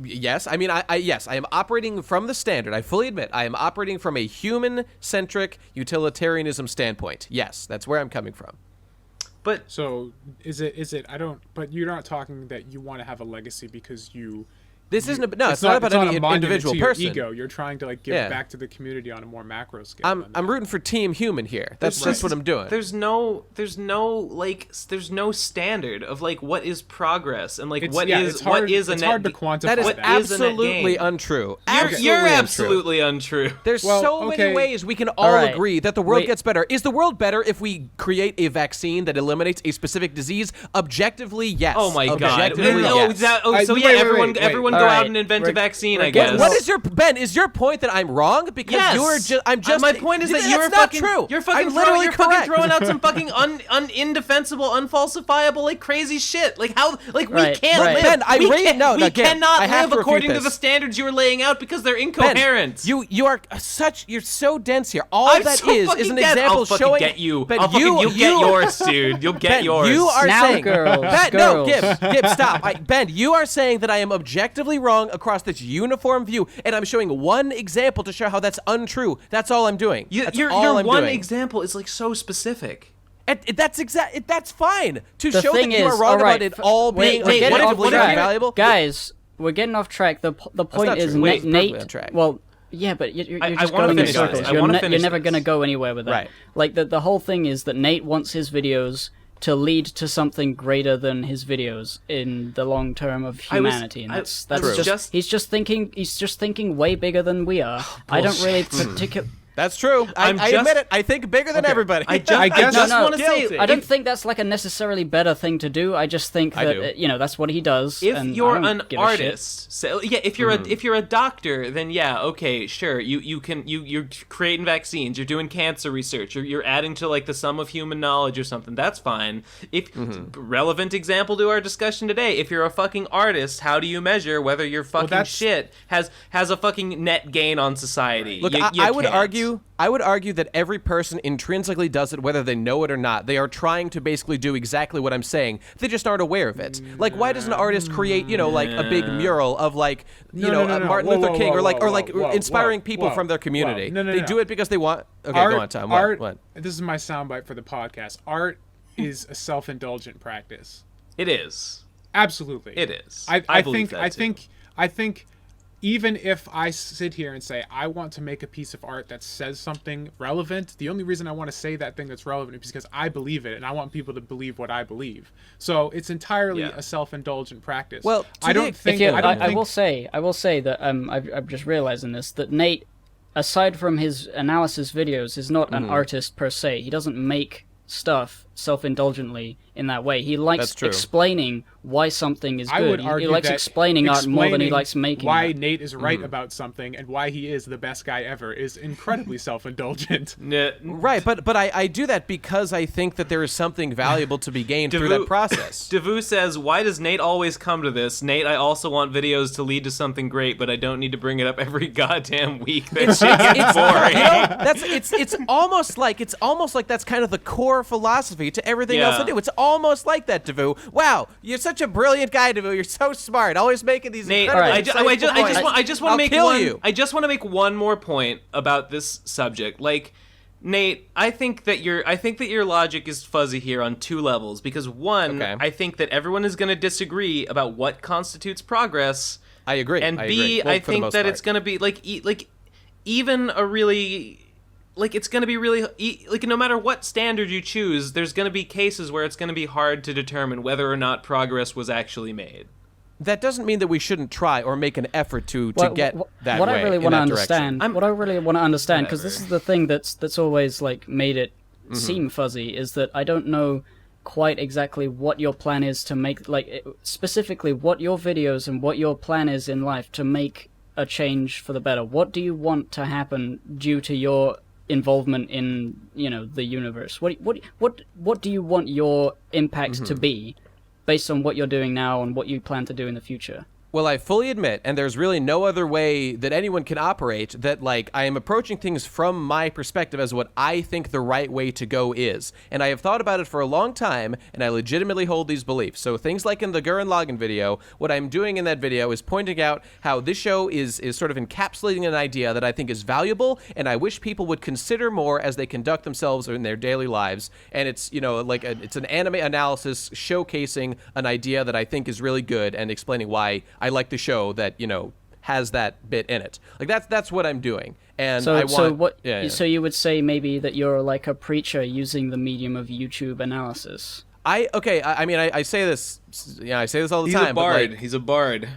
Yes. I am operating from the standard. I fully admit I am operating from a human-centric utilitarianism standpoint. Yes, that's where I'm coming from. But so is it? But you're not talking that you want to have a legacy because you. It's not about any individual person. Ego. You're trying to like give back to the community on a more macro scale. I'm rooting for Team Human here. That's what I'm doing. There's no standard of like what is progress and like what is a net. Hard to quantify. That is absolutely untrue. You're absolutely untrue. There's so many ways we can all agree that the world gets better. Is the world better if we create a vaccine that eliminates a specific disease? Objectively, yes. Oh my god. Everyone go out and invent a vaccine, I guess. What is your point that I'm wrong? Because I'm just my point is that you're fucking true. You're fucking throwing out some fucking indefensible, unfalsifiable, like crazy shit. Like how we can't live. Ben, we cannot live according to the standards you're laying out because they're incoherent. Ben, you're so dense here. All that is an example showing. Get you. You'll get yours, dude. You'll get yours. You are now, saying, girls. No, Gibbs, stop. Ben, you are saying that I am objectively wrong across this uniform view, and I'm showing one example to show how that's untrue. That's all I'm doing. Your one example is like so specific. That's fine to the show that you are wrong about it all being objectively valuable. Guys, we're getting off track. The point is Nate. Well, yeah, but you're just going in circles. You're never going to go anywhere with that. Right. Like the whole thing is that Nate wants his videos to lead to something greater than his videos in the long term of humanity, and that's true. he's just thinking way bigger than we are. I don't really That's true. I admit it. I think bigger than everybody. I guess want to say, I don't think that's like a necessarily better thing to do. I just think that that's what he does. If and you're I don't an give a artist, so if you're a doctor, then okay, sure, you're creating vaccines, you're doing cancer research, you're adding to like the sum of human knowledge or something. That's fine. If relevant example to our discussion today, if you're a fucking artist, how do you measure whether your fucking shit has a fucking net gain on society? Look, I would argue that every person intrinsically does it, whether they know it or not. They are trying to basically do exactly what I'm saying. They just aren't aware of it. Like, why does an artist create, like a big mural of like, Martin Luther King or inspiring people from their community? They do it because they want. Okay, go on, Tom. What? This is my soundbite for the podcast. Art is a self-indulgent practice. It is. Absolutely. It is. I think even if I sit here and say I want to make a piece of art that says something relevant, the only reason I want to say that thing that's relevant is because I believe it and I want people to believe what I believe. So it's entirely a self-indulgent practice. Well, I will say that I'm just realizing this, that Nate, aside from his analysis videos, is not an artist per se. He doesn't make stuff self-indulgently in that way. He likes explaining why something is good. He likes explaining art more than he likes making why it. Nate is right about something and why he is the best guy ever is incredibly self-indulgent. Right, but I do that because I think that there is something valuable to be gained through that process. Devu says, why does Nate always come to this? Nate, I also want videos to lead to something great, but I don't need to bring it up every goddamn week. That shit gets boring. It's almost like that's kind of the core philosophy to everything else I do. It's almost like that, Devu. Wow, you're such a brilliant guy, Devu. You're so smart. Always making these Nate, incredible I just want to make one more point about this subject. Like, Nate, I think that your logic is fuzzy here on two levels. Because one, I think that everyone is going to disagree about what constitutes progress. I agree. And B, I think that it's going to be like even a really. Like, it's going to be really, like, no matter what standard you choose, there's going to be cases where it's going to be hard to determine whether or not progress was actually made. That doesn't mean that we shouldn't try or make an effort to get that what way. I really want to understand, because this is the thing that's always, like, made it seem fuzzy, is that I don't know quite exactly what your plan is to make, like, specifically what your videos and what your plan is in life to make a change for the better. What do you want to happen due to your involvement in the universe? What do you want your impact to be based on what you're doing now and what you plan to do in the future? Well, I fully admit, and there's really no other way that anyone can operate, that, like, I am approaching things from my perspective as what I think the right way to go is. And I have thought about it for a long time, and I legitimately hold these beliefs. So things like in the Gurren Lagann video, what I'm doing in that video is pointing out how this show is sort of encapsulating an idea that I think is valuable, and I wish people would consider more as they conduct themselves in their daily lives. And it's, it's an anime analysis showcasing an idea that I think is really good and explaining why I like the show that, has that bit in it. Like, that's what I'm doing. And so you would say maybe that you're like a preacher using the medium of YouTube analysis. I say this, I say this all the time. He's a bard. But, like, he's a bard.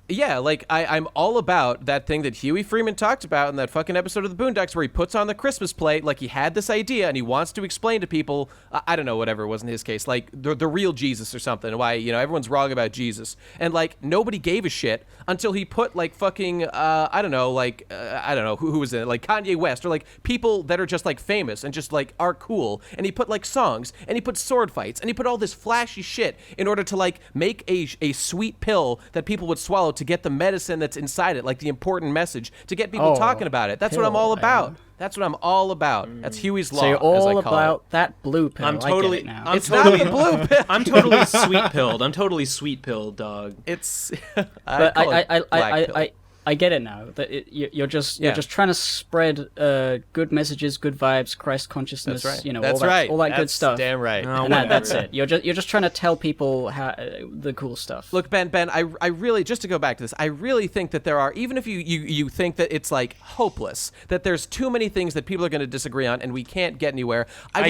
Yeah, like, I'm all about that thing that Huey Freeman talked about in that fucking episode of the Boondocks where he puts on the Christmas plate, like he had this idea and he wants to explain to people, I don't know, whatever it was in his case, like the real Jesus or something, why, everyone's wrong about Jesus. And, like, nobody gave a shit until he put, like, fucking, I don't know, who was in it, like Kanye West or, like, people that are just, like, famous and just, like, are cool. And he put, like, songs and he put sword fights and he put all this flashy shit in order to, like, make a sweet pill that people would swallow to get the medicine that's inside it, like the important message, to get people talking about it. That's what I'm all about. That's what I'm all about. That's Huey's Law. So you're all as I call about it. that blue pill. I'm totally. I get it now. It's not the blue pill. I'm totally sweet pilled. I'm totally sweet pilled, dog. It's. I get it now. That you're just trying to spread good messages, good vibes, Christ consciousness. That's right. All that good stuff. Damn right. And that's it. You're just trying to tell people the cool stuff. Look, Ben, I really, just to go back to this, I really think that there are, even if you think that it's like hopeless, that there's too many things that people are going to disagree on and we can't get anywhere. I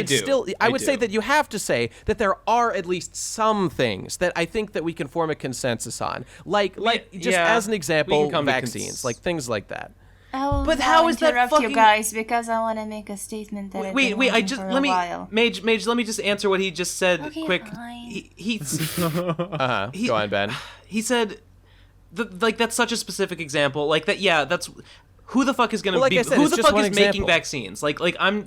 would say that you have to say that there are at least some things that I think that we can form a consensus on. Like as an example, vaccines, like things like that. But how is that interrupt fucking... you guys because I want to make a statement that I've been wanting for a while. Mage, let me just answer what he just said Okay, quick. fine. Go on, Ben. He said, that's such a specific example. Like that, yeah, that's... Who the fuck is going to like be... I said, who it's the just fuck one is making example. vaccines? I'm...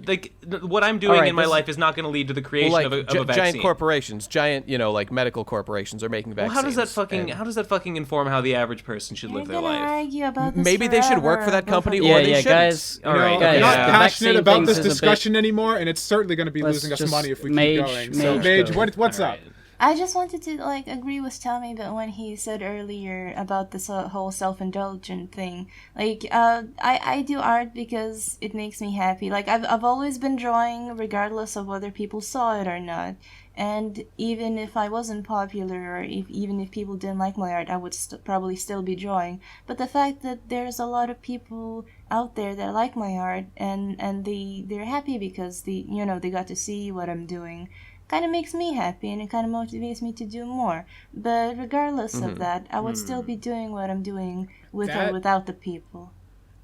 what I'm doing in my life is not going to lead to the creation of a vaccine. Giant corporations, giant, medical corporations are making vaccines. Well, how does that fucking inform how the average person should live their life? Argue about this Maybe they should work for that company, or they shouldn't. Guys, all right, guys, I'm not the passionate vaccine about things this is a discussion anymore, and it's certainly going to be losing us just money if we Mage- keep going. So, Mage Mage, go. what's All up? right. I just wanted to agree with Tommy, but when he said earlier about this whole self-indulgent thing, I do art because it makes me happy. Like I've always been drawing regardless of whether people saw it or not, and even if I wasn't popular or even if people didn't like my art, I would probably still be drawing. But the fact that there's a lot of people out there that like my art and they're happy because they got to see what I'm doing, kind of makes me happy, and it kind of motivates me to do more. But regardless of that, I would still be doing what I'm doing with or without the people.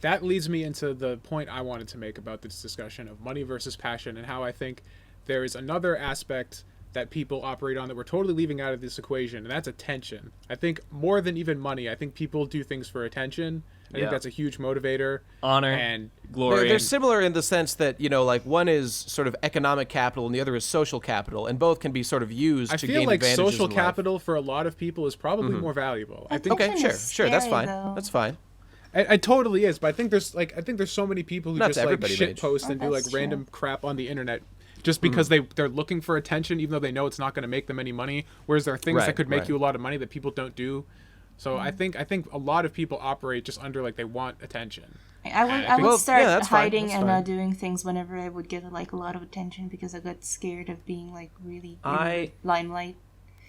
That leads me into the point I wanted to make about this discussion of money versus passion, and how I think there is another aspect that people operate on that we're totally leaving out of this equation, and that's attention. I think more than even money, I think people do things for attention. I think that's a huge motivator. Honor and glory. They're similar in the sense that, one is sort of economic capital and the other is social capital, and both can be sort of used to gain I feel like advantages social in life. capital for a lot of people is probably more valuable. I think Okay, sure, that's fine. Though. That's fine. it totally is, but I think there's so many people who Not just to like everybody, shit Mage. post and do like That's true. random crap on the internet just because they're looking for attention, even though they know it's not going to make them any money. Whereas there are things that Right, could make right. you a lot of money that people don't do. So I think a lot of people operate just under like they want attention. I would Well, start yeah, that's fine, hiding that's and fine. doing things whenever I would get a lot of attention because I got scared of being really limelight.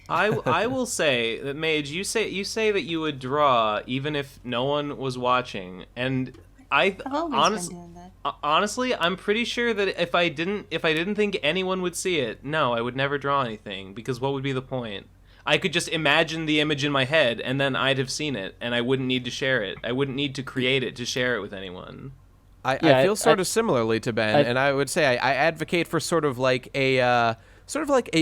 I will say that, Mage, you say that you would draw even if no one was watching, and I've always been doing that. honestly, I'm pretty sure that if I didn't think anyone would see it, no, I would never draw anything, because what would be the point? I could just imagine the image in my head, and then I'd have seen it, and I wouldn't need to share it. I wouldn't need to create it to share it with anyone. I feel sort of similarly to Ben, and I would say I advocate for sort of like a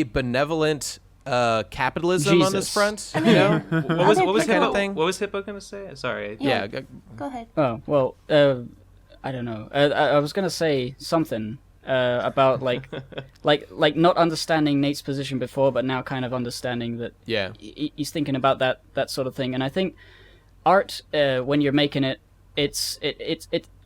benevolent capitalism on this Jesus. front. What was Other Hippo? thing? What was Hippo gonna say? Sorry. Yeah. Go ahead. Oh, well, I don't know. I was going to say something about like not understanding Nate's position before, but now kind of understanding that Yeah. he's thinking about that sort of thing. And I think art, when you're making it, it's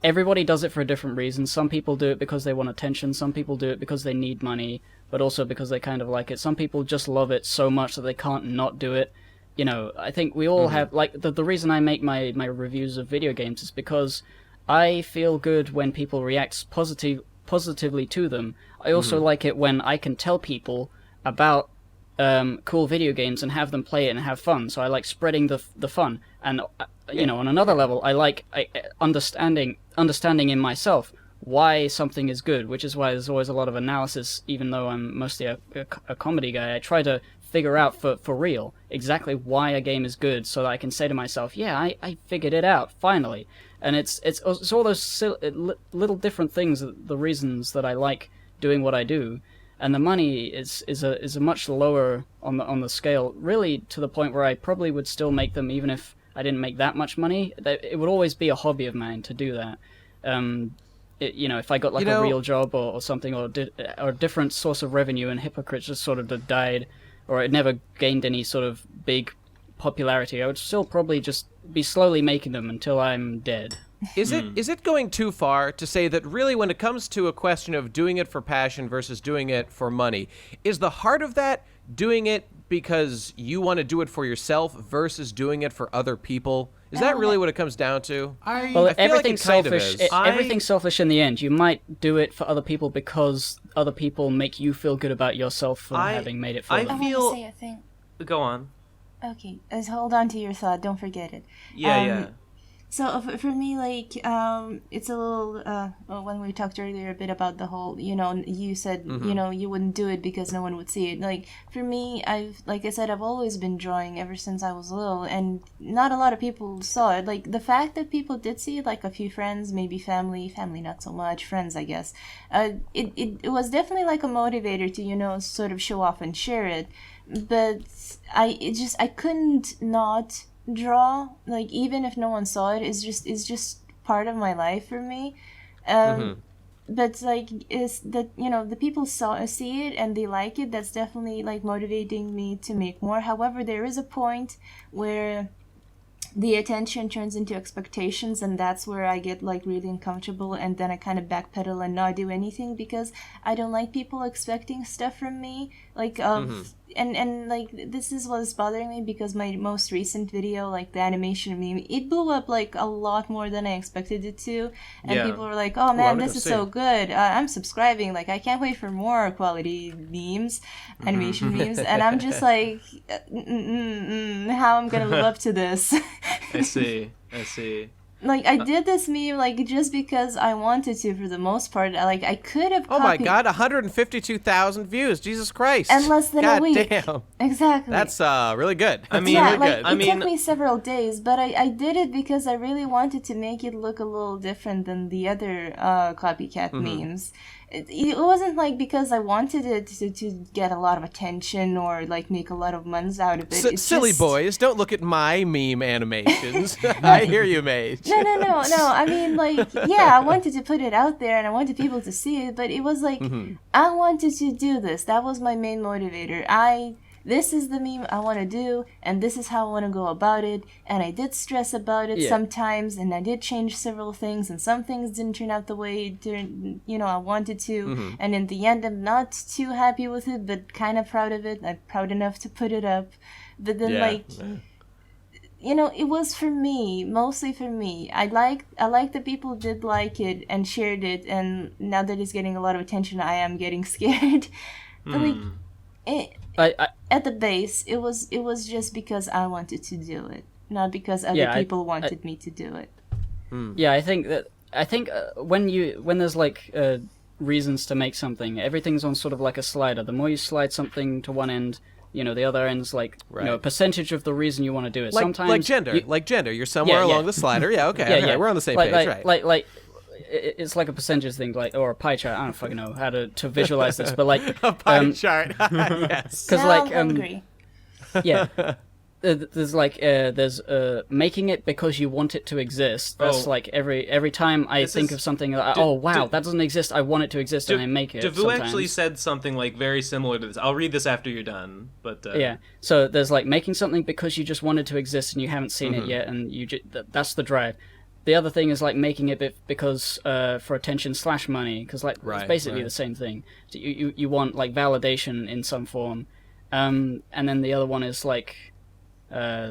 everybody does it for a different reason. Some people do it because they want attention. Some people do it because they need money, but also because they kind of like it. Some people just love it so much that they can't not do it. I think we all have, like, the reason I make my reviews of video games is because I feel good when people react positively to them. I also like it when I can tell people about cool video games and have them play it and have fun. So I like spreading the fun. And on another level, I like understanding in myself why something is good, which is why there's always a lot of analysis. Even though I'm mostly a comedy guy, I try to figure out for real exactly why a game is good, so that I can say to myself, yeah, I figured it out finally. And it's all those little different things, the reasons that I like doing what I do. And the money is a much lower on the scale, really, to the point where I probably would still make them even if I didn't make that much money. It would always be a hobby of mine to do that. If I got like a real job or something, or a different source of revenue, and Hypocrite just sort of died, or it never gained any sort of big popularity, I would still probably just be slowly making them until I'm dead. Is it going too far to say that really when it comes to a question of doing it for passion versus doing it for money, is the heart of that doing it because you want to do it for yourself versus doing it for other people? Is that really what it comes down to? Well, I feel everything's like it kind of selfish. is. Everything's selfish in the end. You might do it for other people because other people make you feel good about yourself for having made it for I them. I feel- want to say a thing. Go on. Okay, hold on to your thought. Don't forget it. Yeah. So for me, like, it's a little, well, when we talked earlier a bit about the whole, you said, you wouldn't do it because no one would see it. Like, for me, like I said, I've always been drawing ever since I was little, and not a lot of people saw it. Like, the fact that people did see it, like a few friends, maybe family not so much, friends, I guess, it was definitely like a motivator to, sort of show off and share it. But I couldn't not draw, like, even if no one saw it. It's just part of my life for me. But like, is that the people see it and they like it, that's definitely like motivating me to make more. However, there is a point where the attention turns into expectations, and that's where I get like really uncomfortable, and then I kind of backpedal and not do anything because I don't like people expecting stuff from me, like and like, this is what's bothering me, because my most recent video, like the animation meme, it blew up like a lot more than I expected it to, and people were like, oh man, this is so good, I'm subscribing, like I can't wait for more quality memes, animation memes, and I'm just like, how I'm gonna live up to this. I see. Like, I did this meme, like, just because I wanted to, for the most part. Like, I could have Oh my god, 152,000 views. Jesus Christ. And less than a week. Damn. Exactly. That's really good. I mean, yeah, really like, good. it took me several days, but I did it because I really wanted to make it look a little different than the other copycat memes. It wasn't like because I wanted it to get a lot of attention or like make a lot of months out of it. It's silly just... boys, don't look at my meme animations. I hear you, mate. No. I mean, like, yeah, I wanted to put it out there and I wanted people to see it, but it was like, I wanted to do this. That was my main motivator. This is the meme I want to do, and this is how I want to go about it, and I did stress about it sometimes, and I did change several things, and some things didn't turn out the way I wanted to, and in the end, I'm not too happy with it, but kind of proud of it. I'm proud enough to put it up, but then, it was for me, mostly for me. I like that people did like it and shared it, and now that it's getting a lot of attention, I am getting scared. But at the base, it was just because I wanted to do it, not because other people wanted me to do it. Yeah, I think when there's like reasons to make something, everything's on sort of like a slider. The more you slide something to one end, the other end's like a percentage of the reason you want to do it. Sometimes like gender, you're somewhere along the slider. Yeah, okay, we're on the same page, right? Like it's like a percentage thing, like, or a pie chart. I don't fucking know how to visualize this, but like a pie chart. Yes, because like hungry. Yeah. There's making it because you want it to exist. That's like every time I think of something like, that doesn't exist, I want it to exist, and I make it. Devu actually said something like very similar to this. I'll read this after you're done, but yeah. So there's like making something because you just want it to exist and you haven't seen it yet, and that's the drive. The other thing is like making it because for attention / money, because like it's basically the same thing. So you want like validation in some form, and then the other one is like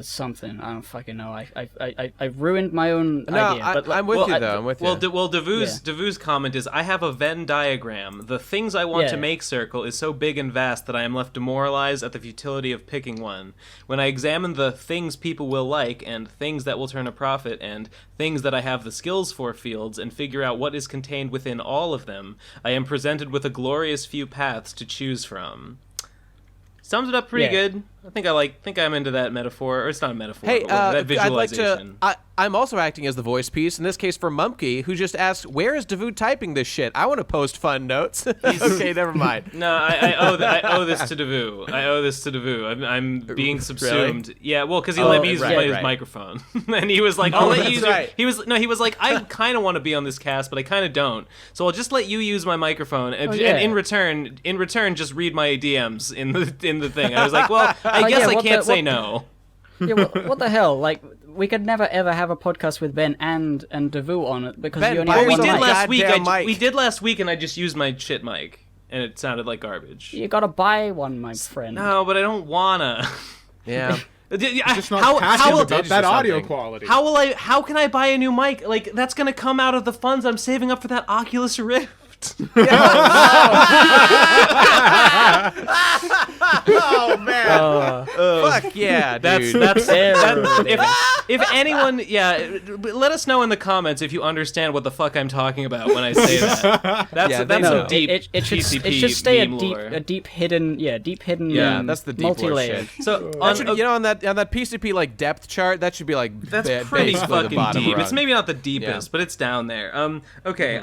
something I don't fucking know. I ruined my own idea. But I'm with you though. I'm with you. Devu's comment is, I have a Venn diagram. The things I want to make circle is so big and vast that I am left demoralized at the futility of picking one. When I examine the things people will like and things that will turn a profit and things that I have the skills for fields and figure out what is contained within all of them, I am presented with a glorious few paths to choose from. Sums it up pretty good. I think I'm into that metaphor, or it's not a metaphor, but that visualization. I'm also acting as the voice piece, in this case for Mumkey, who just asked, where is Devu typing this shit? I want to post fun notes. Okay, never mind. No, I owe this to Devu. I'm being subsumed. Really? Yeah, well, because he let me use his microphone. And he was like, I'll let you use it. He was like, I kind of want to be on this cast, but I kind of don't. So I'll just let you use my microphone, and in return, just read my DMs in the thing. I was like, well, I guess I can't say no. Yeah, what the hell? Like, we could never ever have a podcast with Ben and Devu on it because you only have one mic. We did last week, and I just used my shit mic, and it sounded like garbage. You gotta buy one, my friend. No, but I don't wanna. Yeah. Just not passionate about that audio quality. How can I buy a new mic? Like, that's gonna come out of the funds I'm saving up for that Oculus Rift. Oh man! Fuck yeah, dude. If anyone, let us know in the comments if you understand what the fuck I'm talking about when I say that. That's no, a deep it should TCP stay meme lore. a deep hidden that's the deep lore multi-layered. shit. So on that PCP like depth chart, that should be like that's basically pretty the fucking bottom deep. rung. It's maybe not the deepest, but it's down there. Okay.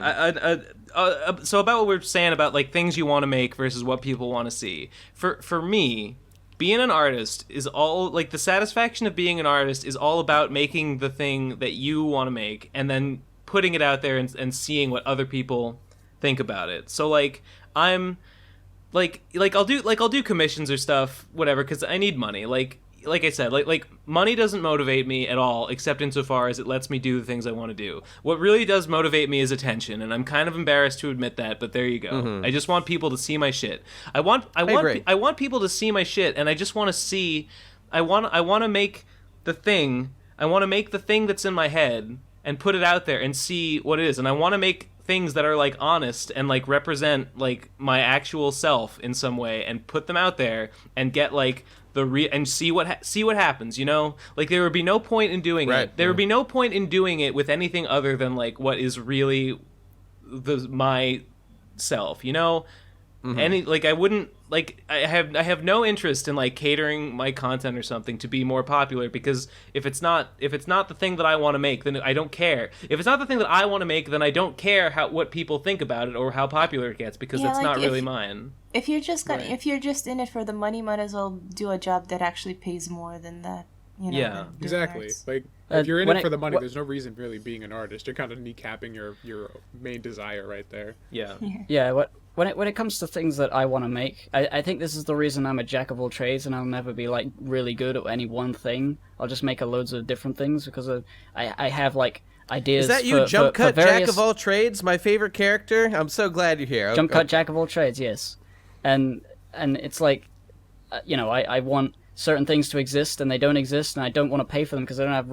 So about what we're saying about like things you want to make versus what people want to see. For me, being an artist is all like the satisfaction of being an artist is all about making the thing that you want to make and then putting it out there and seeing what other people think about it. So like I'm like I'll do commissions or stuff, whatever, because I need money. Like I said, like money doesn't motivate me at all, except insofar as it lets me do the things I want to do. What really does motivate me is attention, and I'm kind of embarrassed to admit that, but there you go. I just want people to see my shit. I want people to see my shit, and I just want to see. I want to make the thing. I want to make the thing that's in my head and put it out there and see what it is. And I want to make things that are like honest and like represent like my actual self in some way and put them out there and get like and see what happens, you know? Like there would be no point in doing it. There would be no point in doing it with anything other than like what is really my self, you know? Any like I wouldn't like I have no interest in like catering my content or something to be more popular, because if it's not the thing that I want to make, then I don't care. If it's not the thing that I want to make, then I don't care what people think about it or how popular it gets, because it's not really mine. If you're just if you're just in it for the money, might as well do a job that actually pays more than that. You know, yeah, exactly. Like if you're in it for the money, there's no reason really being an artist. You're kind of kneecapping your main desire right there. Yeah. When it comes to things that I want to make, I think this is the reason I'm a jack of all trades, and I'll never be like really good at any one thing. I'll just make loads of different things because I have like ideas. Is that you, Jump Cut, various... Jack of all trades? My favorite character. I'm so glad you're here. Jump Cut, Jack of all trades. Yes, and it's like, I want certain things to exist and they don't exist, and I don't want to pay for them because I don't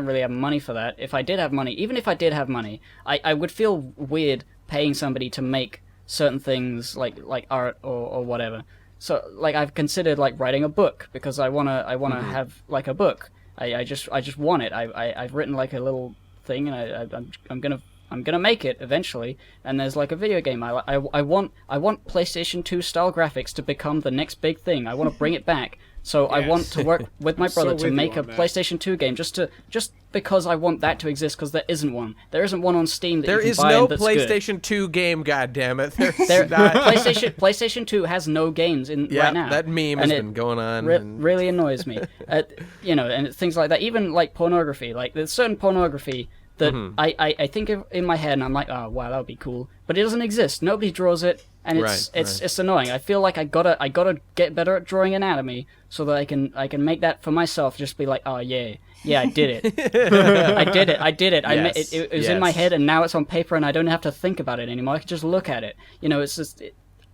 really have money for that. If I did have money, even if I did have money, I would feel weird paying somebody to make certain things like art or whatever. So like I've considered like writing a book because I wanna have like a book. I just want it. I've written like a little thing, and I'm gonna make it eventually. And there's like a video game. I want PlayStation 2 style graphics to become the next big thing. I want to bring it back. So yes. I want to work with my brother to make a PlayStation 2 game just because I want that to exist, because there isn't one. There isn't one on Steam that you can buy that's good. There is no PlayStation 2 game, goddammit. PlayStation 2 has no games right now. That meme has been going on. Really annoys me. And things like that. Even like pornography. Like there's certain pornography that I think of in my head, and I'm like, oh wow, that would be cool. But it doesn't exist. Nobody draws it. And it's annoying. I feel like I gotta get better at drawing anatomy so that I can make that for myself. Just be like, oh yeah, I did it. I did it. Yes. It was in my head, and now it's on paper, and I don't have to think about it anymore. I can just look at it. It's just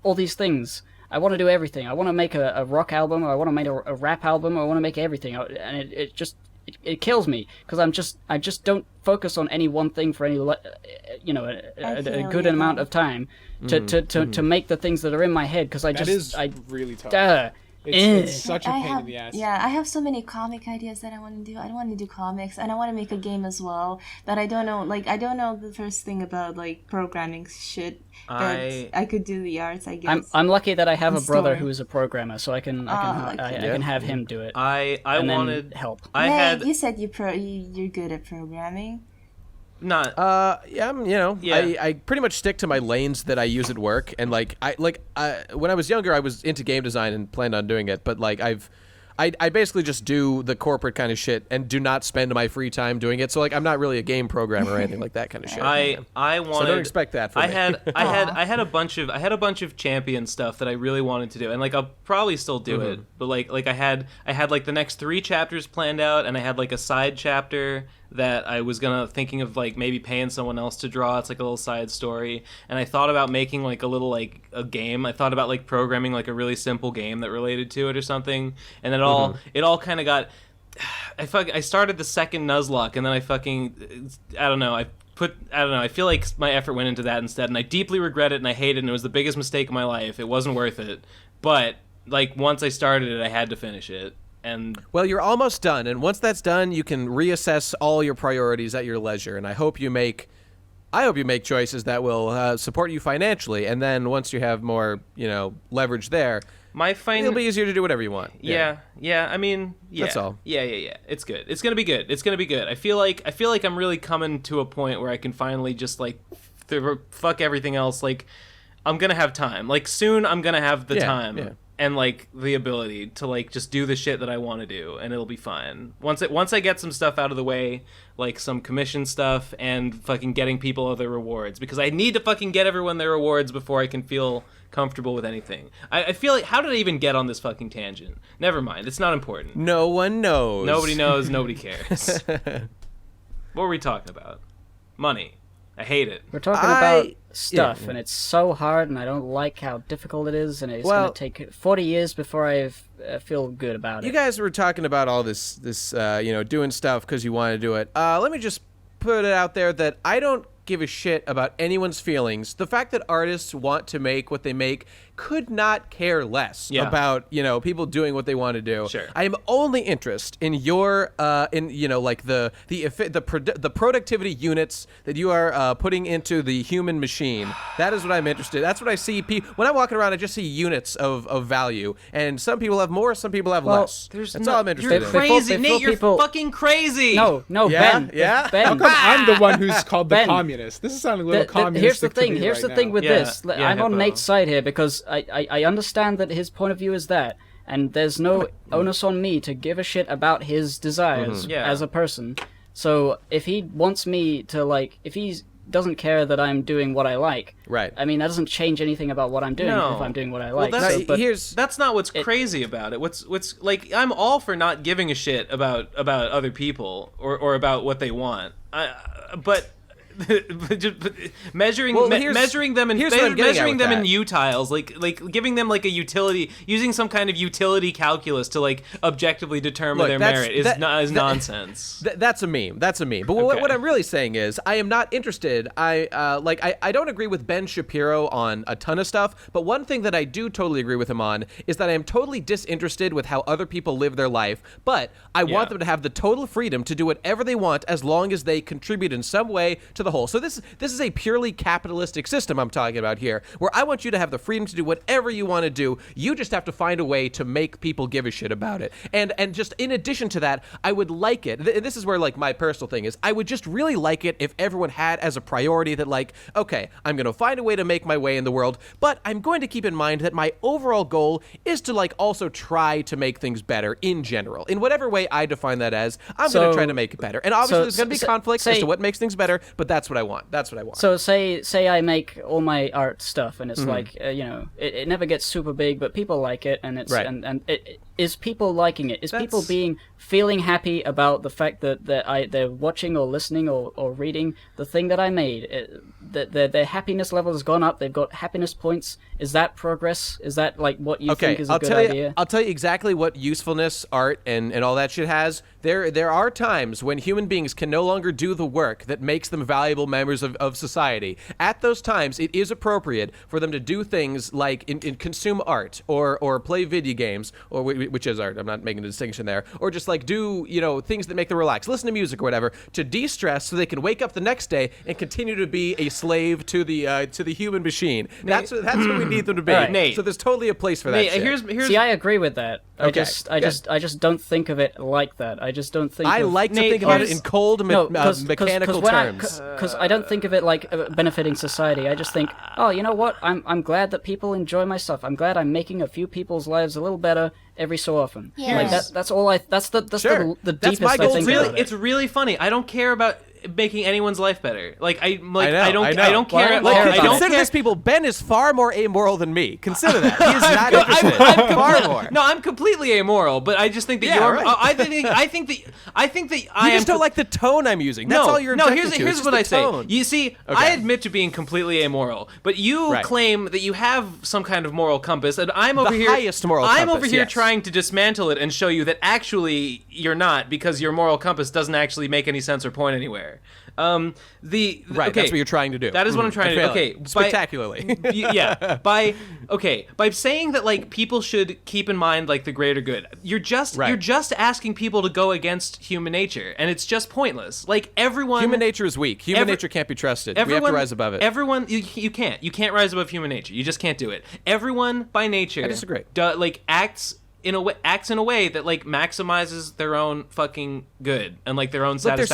all these things. I want to do everything. I want to make a rock album, or I want to make a rap album, or I want to make everything. And it kills me because I just don't focus on any one thing for any a good amount of time to make the things that are in my head, because that is really tough. It's such a pain in the ass. Yeah, I have so many comic ideas that I want to do. I want to do comics, and I want to make a game as well. But I don't know, I don't know the first thing about programming shit. But I could do the arts, I guess. I'm lucky that I have a brother who is a programmer, so I can have him do it. I wanted help. You said you're good at programming. Not. I pretty much stick to my lanes that I use at work, and when I was younger, I was into game design and planned on doing it, but I basically just do the corporate kind of shit and do not spend my free time doing it. So I'm not really a game programmer or anything like that kind of shit. I wanted. So don't expect that from me. I had a bunch of champion stuff that I really wanted to do, and I'll probably still do it. But I had the next 3 chapters planned out, and I had a side chapter that I was thinking of maybe paying someone else to draw. It's a little side story, and I thought about making a little a game. I thought about programming a really simple game that related to it or something, and then it all kind of got. I started the second Nuzlocke, and then I feel like my effort went into that instead, and I deeply regret it, and I hate it, and it was the biggest mistake of my life. It wasn't worth it, but like once I started it, I had to finish it. And well, you're almost done, and once that's done, you can reassess all your priorities at your leisure. And I hope you make choices that will support you financially. And then once you have more, leverage there, it'll be easier to do whatever you want. Yeah. I mean, yeah. That's all. Yeah. It's good. It's gonna be good. I feel like I'm really coming to a point where I can finally just like fuck everything else. Like, I'm gonna have time. Like, soon I'm gonna have the time. Yeah. And like the ability to like just do the shit that I want to do, and it'll be fine. Once I get some stuff out of the way, like some commission stuff and fucking getting people other rewards, because I need to fucking get everyone their rewards before I can feel comfortable with anything. I feel like, how did I even get on this fucking tangent? Never mind, it's not important. No one knows. Nobody knows. Nobody cares. What were we talking about? Money. I hate it. We're talking about stuff, and it's so hard, and I don't like how difficult it is, and it's going to take 40 years before I feel good about it. You guys were talking about all this doing stuff because you want to do it. Let me just put it out there that I don't give a shit about anyone's feelings. The fact that artists want to make what they make could not care less about people doing what they want to do. Sure. I am only interested in your the productivity units that you are putting into the human machine. That is what I'm interested in. That's what I see. When I'm walking around, I just see units of value, and some people have more, some people have less. That's all I'm interested in. You're crazy, Nate. You're fucking crazy. No, Ben. Yeah. Ben. How come I'm the one who's called the communist? This is sounding a little communist. Here's the thing. Here's the thing with this. Yeah, I'm on Nate's side here because I understand that his point of view is that, and there's no onus on me to give a shit about his desires as a person. So if he wants me to if he doesn't care that I'm doing what I like, right? I mean, that doesn't change anything about what I'm doing if I'm doing what I like. That's not what's crazy about it. What's like, I'm all for not giving a shit about other people or about what they want. But measuring them in utiles, like giving them like a utility, using some kind of utility calculus to like objectively determine their merit is nonsense. That's a meme. But what I'm really saying is, I am not interested. I don't agree with Ben Shapiro on a ton of stuff, but one thing that I do totally agree with him on is that I am totally disinterested with how other people live their life, but I want them to have the total freedom to do whatever they want as long as they contribute in some way to the whole. So this is a purely capitalistic system I'm talking about here, where I want you to have the freedom to do whatever you want to do. You just have to find a way to make people give a shit about it. And just in addition to that, I would like it. This is where like my personal thing is. I would just really like it if everyone had as a priority that like, okay, I'm going to find a way to make my way in the world, but I'm going to keep in mind that my overall goal is to like also try to make things better in general. In whatever way I define that as, I'm going to try to make it better. And obviously there's going to be conflicts as to what makes things better, but that's what I want. So say I make all my art stuff, and it's like it never gets super big, but people like it, and it's and it is people liking it. Is people feeling happy about the fact that they're watching or listening or reading the thing that I made? That their happiness level has gone up. They've got happiness points. Is that progress? Is that like what you think is a good idea? I'll tell you exactly what usefulness art and all that shit has. There are times when human beings can no longer do the work that makes them valuable members of society. At those times, it is appropriate for them to do things like consume art or play video games, or which is art. I'm not making a distinction there. Or just like do things that make them relax, listen to music or whatever, to de-stress so they can wake up the next day and continue to be a slave to the human machine. That's what we need them to be. Right. Nate, so there's totally a place for that. Nate, shit. here's See, I agree with that. Okay, I just don't think of it like that. I just don't think. I like to think about it in cold mechanical terms. Because I don't think of it like benefiting society. I just think, oh, you know what? I'm glad that people enjoy my stuff. I'm glad I'm making a few people's lives a little better every so often. Yes. Like that's all I. That's the deepest That's my I goal, think really. about it. It's really funny. I don't care about making anyone's life better. Like I don't Well, care. well, I don't consider care. this, people. Ben is far more amoral than me. Consider that. He is not interested. Far more. No, I'm completely amoral, but I just think that you're. right. I think that I You just don't like the tone I'm using. That's all you're objecting to. Here's It's what I just the say. tone. You see, I admit to being completely amoral, but you claim that you have some kind of moral compass, and I'm over here. Highest moral I'm compass, over here yes. trying to dismantle it and show you that actually you're not, because your moral compass doesn't actually make any sense or point anywhere. there. Right, Okay, that's what you're trying to do. That is what I'm trying to do. Okay, spectacularly. By saying that like people should keep in mind like the greater good, you're just asking people to go against human nature, and it's just pointless. Like everyone, human nature is weak. Human nature can't be trusted. We have to rise above it. Everyone, you can't rise above human nature. You just can't do it. Everyone by nature, I disagree. Acts in a way that like maximizes their own fucking good and like their own satisfaction.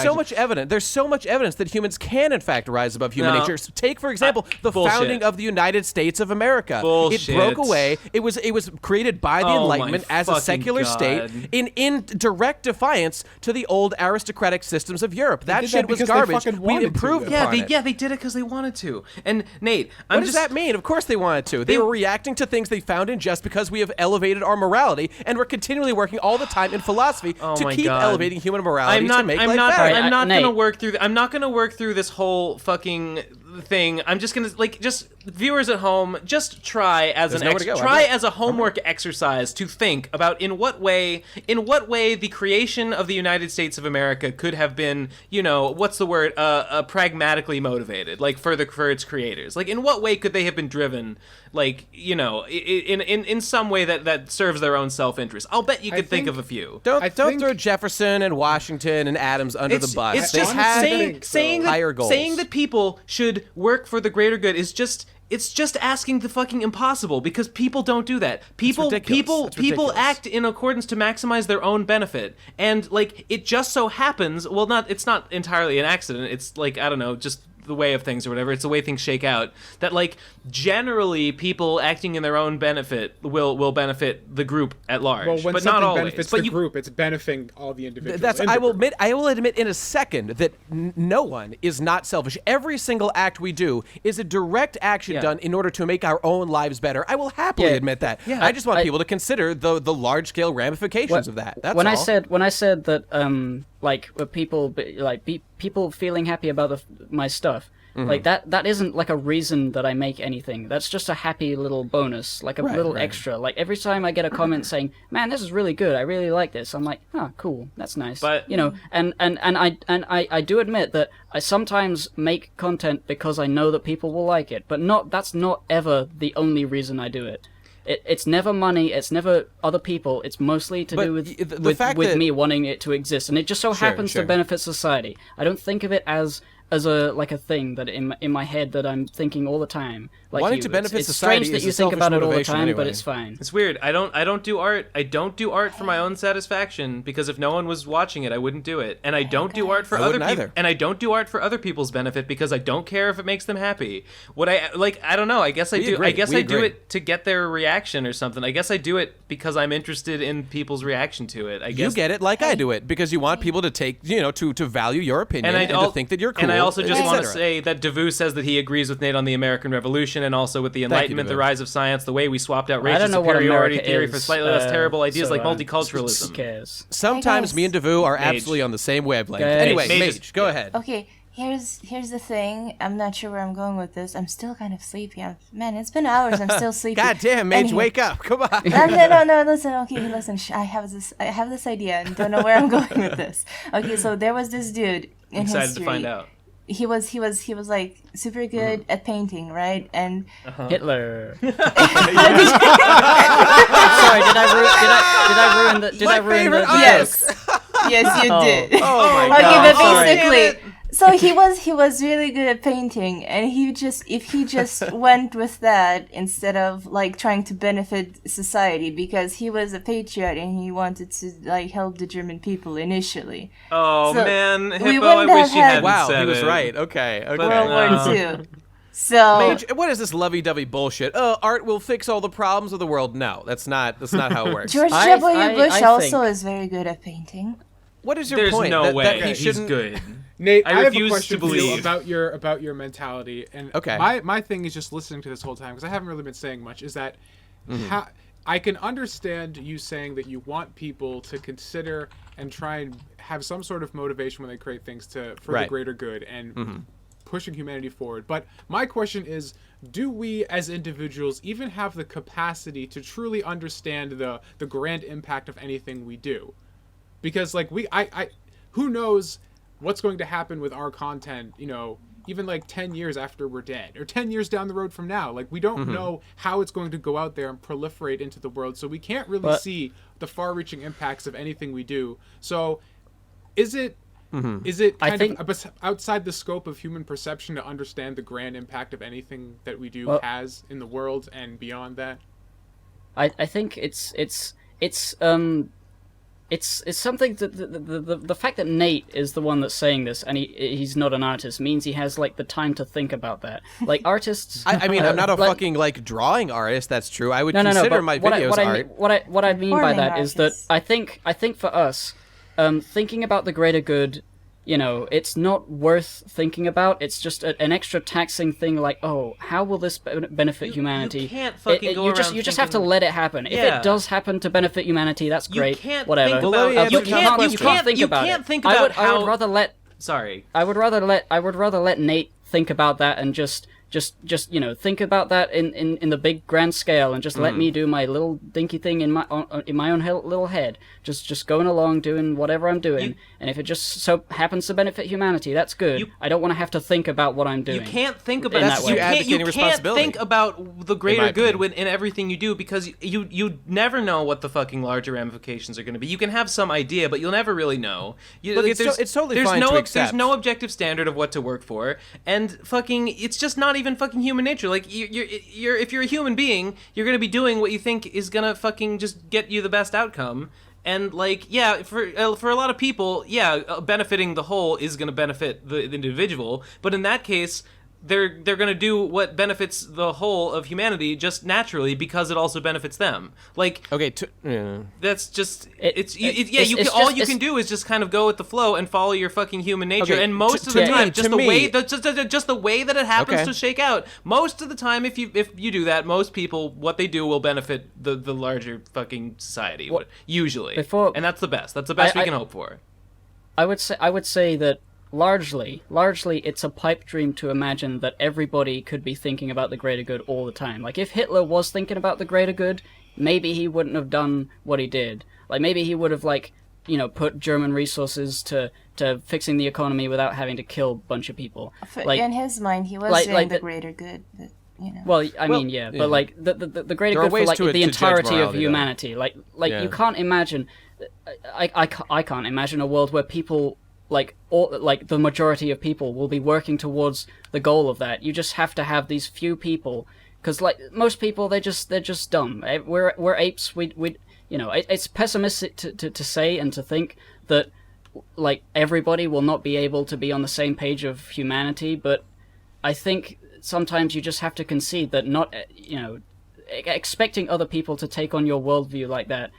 There's so much evidence that humans can in fact rise above human nature. So take for example the founding of the United States of America. Bullshit. It broke away. It was created by the Enlightenment as a secular state in direct defiance to the old aristocratic systems of Europe. That shit was garbage. We improved upon it. They did it because they wanted to. And Nate, what does that mean? Of course they wanted to. They were reacting to things they found unjust because we have elevated our morality, and we're continually working all the time in philosophy to keep elevating human morality to make life better. I'm not going to work through. I'm not going to work through this whole fucking thing. I'm just going to just viewers at home, just try as as a homework exercise to think about in what way the creation of the United States of America could have been, what's the word, pragmatically motivated, like for its creators. Like in what way could they have been driven, like, in some way that serves their own self-interest. I'll bet you could think of a few. Don't throw Jefferson and Washington and Adams under the bus. It's just saying that people should work for the greater good is just. It's just asking the fucking impossible, because people don't do that. People act in accordance to maximize their own benefit, and like it just so happens. Well, it's not entirely an accident. It's like, I don't know, just the way of things or whatever. It's the way things shake out. That like generally people acting in their own benefit will benefit the group at large. Well, when but something not always. benefits the group, it's benefiting all the individuals. I will admit in a second that no one is not selfish. Every single act we do is a direct action done in order to make our own lives better. I will happily admit that. Yeah. I just want people to consider the large scale ramifications of that. That's when all. When I said that people feeling happy about my stuff. Like that isn't like a reason that I make anything. That's just a happy little bonus, like a little extra. Like every time I get a comment saying, "Man, this is really good. I really like this." I'm like, "Oh, cool. That's nice." But and I do admit that I sometimes make content because I know that people will like it, but that's not ever the only reason I do it. It's never money. It's never other people. It's mostly to do with me wanting it to exist, and it just so happens to benefit society. I don't think of it as a thing that in my head that I'm thinking all the time. Like wanting to benefit it's society strange that is you a think about it all the time, anyway. but it's fine. It's weird. I don't do art. I don't do art for my own satisfaction, because if no one was watching it, I wouldn't do it. And I don't do art for other people. And I don't do art for other people's benefit because I don't care if it makes them happy. I don't know. I guess I do. I guess I do it to get their reaction or something. I guess I do it because I'm interested in people's reaction to it. I guess you get it like I do it because you want people to take to value your opinion and to think that you're cool. And I also just want to say that Devu says that he agrees with Nate on the American Revolution and also with the Enlightenment, the rise of science, the way we swapped out racial superiority theory for slightly less terrible ideas like multiculturalism. Sometimes me and Devu are absolutely on the same wavelength. Anyway, Mage, go ahead. Okay, here's the thing. I'm not sure where I'm going with this. I'm still kind of sleepy. Man, it's been hours. I'm still sleepy. God damn, Mage, wake up! Come on. No. Listen. Okay, listen. I have this idea and don't know where I'm going with this. Okay, so there was this dude in Excited history. to find out. He was like super good at painting, right? And Hitler. Sorry, did I ruin the Yes. Yes, you did. Oh my God. Okay, but Sorry. basically, so he was really good at painting, and if he just went with that instead of like trying to benefit society, because he was a patriot and he wanted to like help the German people initially. Oh so man, we Hippo, wouldn't I wish you hadn't Wow, said he was it. right. Okay. World War II. So Mage, what is this lovey-dovey bullshit? Art will fix all the problems of the world. No, that's not how it works. George W. Bush also is very good at painting. What is your There's point? no way that he he's shouldn't... good. Nate, I have a refuse question to for you believe. about your mentality. And Okay. my thing is just listening to this whole time, because I haven't really been saying much, is that I can understand you saying that you want people to consider and try and have some sort of motivation when they create things for the greater good and pushing humanity forward. But my question is, do we as individuals even have the capacity to truly understand the grand impact of anything we do? Because like who knows what's going to happen with our content, even like 10 years after we're dead, or 10 years down the road from now. Like, we don't know how it's going to go out there and proliferate into the world, so we can't really see the far-reaching impacts of anything we do. So is it kind of outside the scope of human perception to understand the grand impact of anything that we do has in the world and beyond that? I think it's something that the fact that Nate is the one that's saying this, and he's not an artist, means he has like the time to think about that. Like, artists. I mean, I'm not a fucking like drawing artist. That's true. I would consider my videos art. What I mean by that artist. is that I think for us, thinking about the greater good, it's not worth thinking about. It's just an extra taxing thing. Like, oh, how will this benefit humanity? You can't fucking go around You just have to let it happen. If it does happen to benefit humanity, that's great. Can't whatever. Think about, you can't think about it. I would rather let. Sorry. I would rather let Nate think about that and just think about that in the big grand scale, and just let me do my little dinky thing in my own little head, just going along doing whatever I'm doing. And if it just so happens to benefit humanity, that's good. I don't want to have to think about what I'm doing. You can't think about That's you can't think about the greater good in everything you do, because you never know what the fucking larger ramifications are going to be. You can have some idea, but you'll never really know. Look, it's totally fine to accept. There's no objective standard of what to work for, and fucking it's just not even fucking human nature. Like, you're if you're a human being, you're gonna be doing what you think is gonna fucking just get you the best outcome. And like, for a lot of people, benefiting the whole is gonna benefit the individual. But in that case, they're gonna do what benefits the whole of humanity just naturally, because it also benefits them. Like, okay, that's just you can do is just kind of go with the flow and follow your fucking human nature. And most of the time, just the way that it happens to shake out. Most of the time, if you do that, most people, what they do will benefit the larger fucking society, usually. And that's the best. That's the best we can hope for. I would say that largely it's a pipe dream to imagine that everybody could be thinking about the greater good all the time. Like, if Hitler was thinking about the greater good, maybe he wouldn't have done what he did. Like, maybe he would have put German resources to fixing the economy without having to kill a bunch of people. Like, in his mind, he was doing the greater good. But, Well, I mean, but like the greater good for like the entirety of humanity. Like you can't imagine. I can't imagine a world where people like the majority of people will be working towards the goal of that. You just have to have these few people, because like most people, they're just dumb. We're apes. It's pessimistic to say and to think that like everybody will not be able to be on the same page of humanity, but I think sometimes you just have to concede that not expecting other people to take on your worldview like that.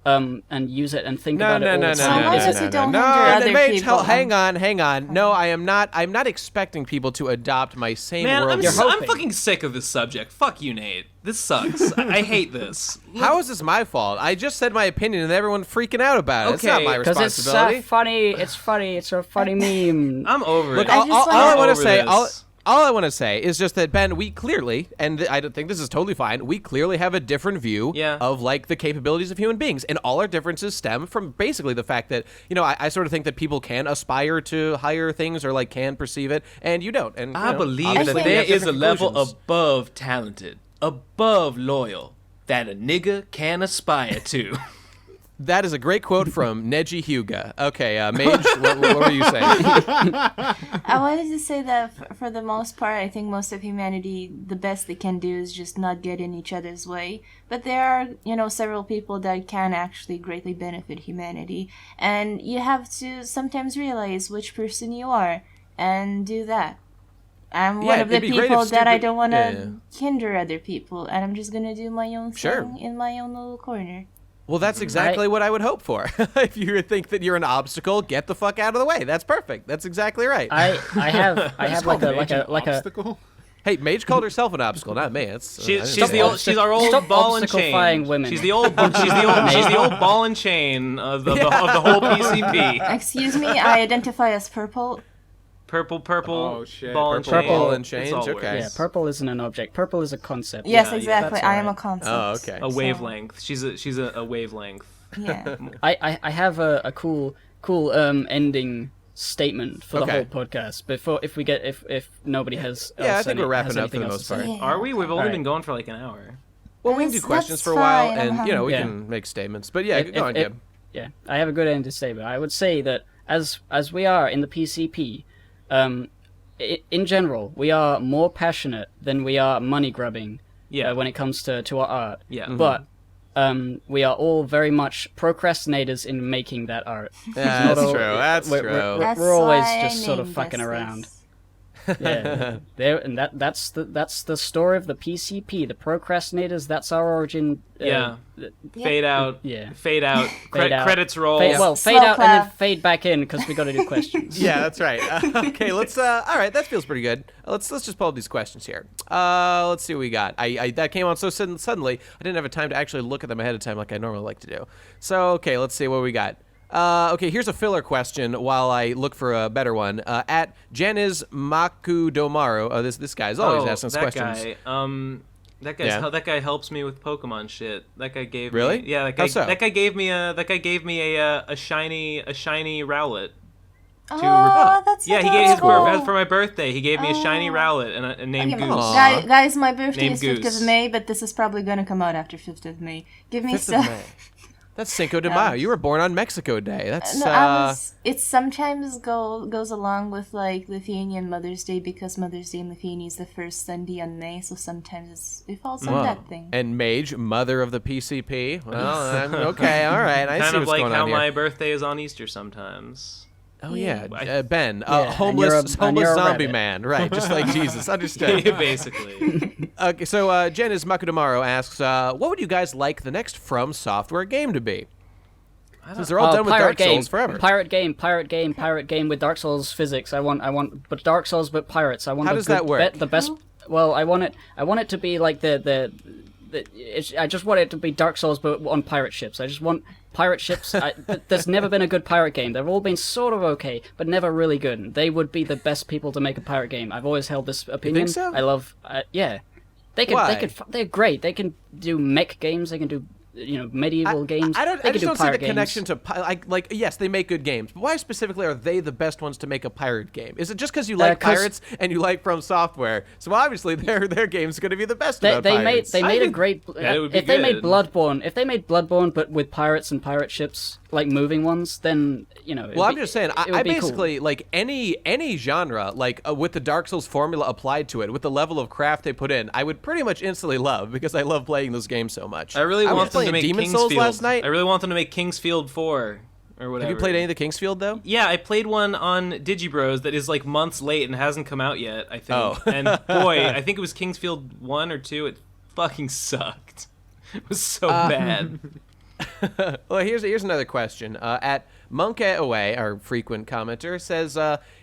And use it and think about it all the time. No, hang on. No, I'm not expecting people to adopt my same worldview. I'm fucking sick of this subject. Fuck you, Nate. This sucks. I hate this. How is this my fault? I just said my opinion and everyone's freaking out about it. It's not my responsibility. It's funny. It's a funny meme. I'm over it. All I want to say... All I want to say is just that, Ben, we clearly, and I don't think this is totally fine, we clearly have a different view of, like, the capabilities of human beings. And all our differences stem from basically the fact that, I sort of think that people can aspire to higher things or, like, can perceive it, and you don't. And I believe that there is a level above talented, above loyal, that a nigga can aspire to. That is a great quote from Neji Hyuga. Okay, Mage, what were you saying? I wanted to say that for the most part, I think most of humanity, the best they can do is just not get in each other's way. But there are, several people that can actually greatly benefit humanity. And you have to sometimes realize which person you are and do that. I'm one of the people that I don't want to hinder other people. And I'm just going to do my own thing in my own little corner. Well, that's exactly what I would hope for. If you think that you're an obstacle, get the fuck out of the way. That's perfect. That's exactly right. I have like a obstacle. Hey, Mage called herself an obstacle, not me. She's our old ball and chain. Women. She's the old ball and chain of the whole PCP. Excuse me, I identify as purple. Purple, oh, shit. ball and chain. Ball and chains, okay. Yeah, purple isn't an object. Purple is a concept. Yes, exactly. I am a concept. Oh, okay. A wavelength. She's a wavelength. Yeah. I have a cool ending statement for the whole podcast before if nobody has. Yeah, I think we're wrapping up for the most part. Yeah. Are we? We've only Alright. been going for like an hour. Well, we can do That's questions for a while, fine, I'm and we Yeah. can make statements. But yeah, go on, Gib. Yeah, I have a good end to say, but I would say that as we are in the PCP, in general, we are more passionate than we are money grubbing. Yeah. When it comes to our art. Yeah. But we are all very much procrastinators in making that art. Yeah, that's Not all- true. That's we're, true. We're, That's we're always why I just sort of named fucking this around. this. Yeah, there and that's the story of the PCP. The procrastinators. That's our origin. Yeah. Yep. Fade out. Yeah. Fade out. Fade out. Credits roll. Fade out Slow and then clap. fade back in because we got to do questions. Yeah, that's right. Okay, let's. All right, that feels pretty good. Let's just pull up these questions here. Let's see what we got. I that came on so suddenly. I didn't have a time to actually look at them ahead of time like I normally like to do. So okay, let's see what we got. Okay, here's a filler question while I look for a better one. At Janiz Makudomaru, this guy's always asking us that questions. guy. That guy helps me with Pokemon shit. That guy gave Really? me. Yeah, that How guy. so? That guy gave me a shiny Rowlet. Oh, that's Yeah, he gave his adorable. for my birthday. He gave me a shiny Rowlet and a named Okay, Goose. guys, my birthday Named is 5th Goose. of May, but this is probably gonna come out after 5th of May. Give me 5th some. of May. That's Cinco de Mayo. You were born on Mexico Day. That's No, it sometimes goes along with like Lithuanian Mother's Day because Mother's Day in Lithuania is the first Sunday in May, so sometimes it falls on Whoa. that thing. And Mage, mother of the PCP. Well, okay, all right. I Kind see of what's like going how on here. my birthday is on Easter sometimes. Oh yeah, I- Ben, and homeless you're a zombie rabbit. man, right? Just like Jesus. Understood. Basically. Okay, so Janice Makudomaru asks, what would you guys like the next From Software game to be? Since they're all done with Dark Souls forever. Pirate game with Dark Souls physics. I want, but Dark Souls but pirates. I want. How the does that good- work? The best. Well, I want it to be like I just want it to be Dark Souls but on pirate ships. I just want pirate ships. There's never been a good pirate game. They've all been sort of okay, but never really good. They would be the best people to make a pirate game. I've always held this opinion. so? I love. Yeah, they can. Why? They're great. They can do mech games. They can do medieval games. I They just can don't do see the pirate games. connection to like. Yes, they make good games, but why specifically are they the best ones to make a pirate game? Is it just because you like 'cause- pirates and you like From Software? So obviously their game's going to be the best They, about they made pirates. they made a great. that it would be If they made good. Bloodborne, but with pirates and pirate ships, like moving ones, then Well, I'm just saying, I would be basically like any genre, like with the Dark Souls formula applied to it, with the level of craft they put in, I would pretty much instantly love because I love playing those games so much. I really was want them playing to make Demon Kingsfield. Souls last night. I really want them to make Kingsfield 4 or whatever. Have you played any of the Kingsfield though? Yeah, I played one on Digibros that is like months late and hasn't come out yet, I think. Oh. And boy, I think it was Kingsfield 1 or 2. It fucking sucked. It was so bad. Well, here's another question. At Monkey Away, our frequent commenter says,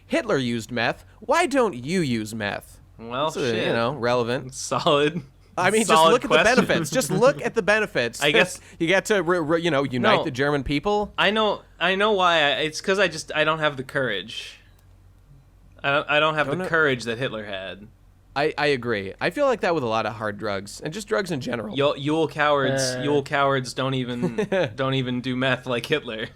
Hitler used meth. Why don't you use meth? Well, It's, shit. relevant. Solid. I mean, just Solid look question. at the benefits. Just look at the benefits. I guess- you get to unite No. the German people. I know why. It's because I don't have the courage. I don't have the know. courage that Hitler had. I agree. I feel like that with a lot of hard drugs and just drugs in general. Yule cowards don't even do meth like Hitler.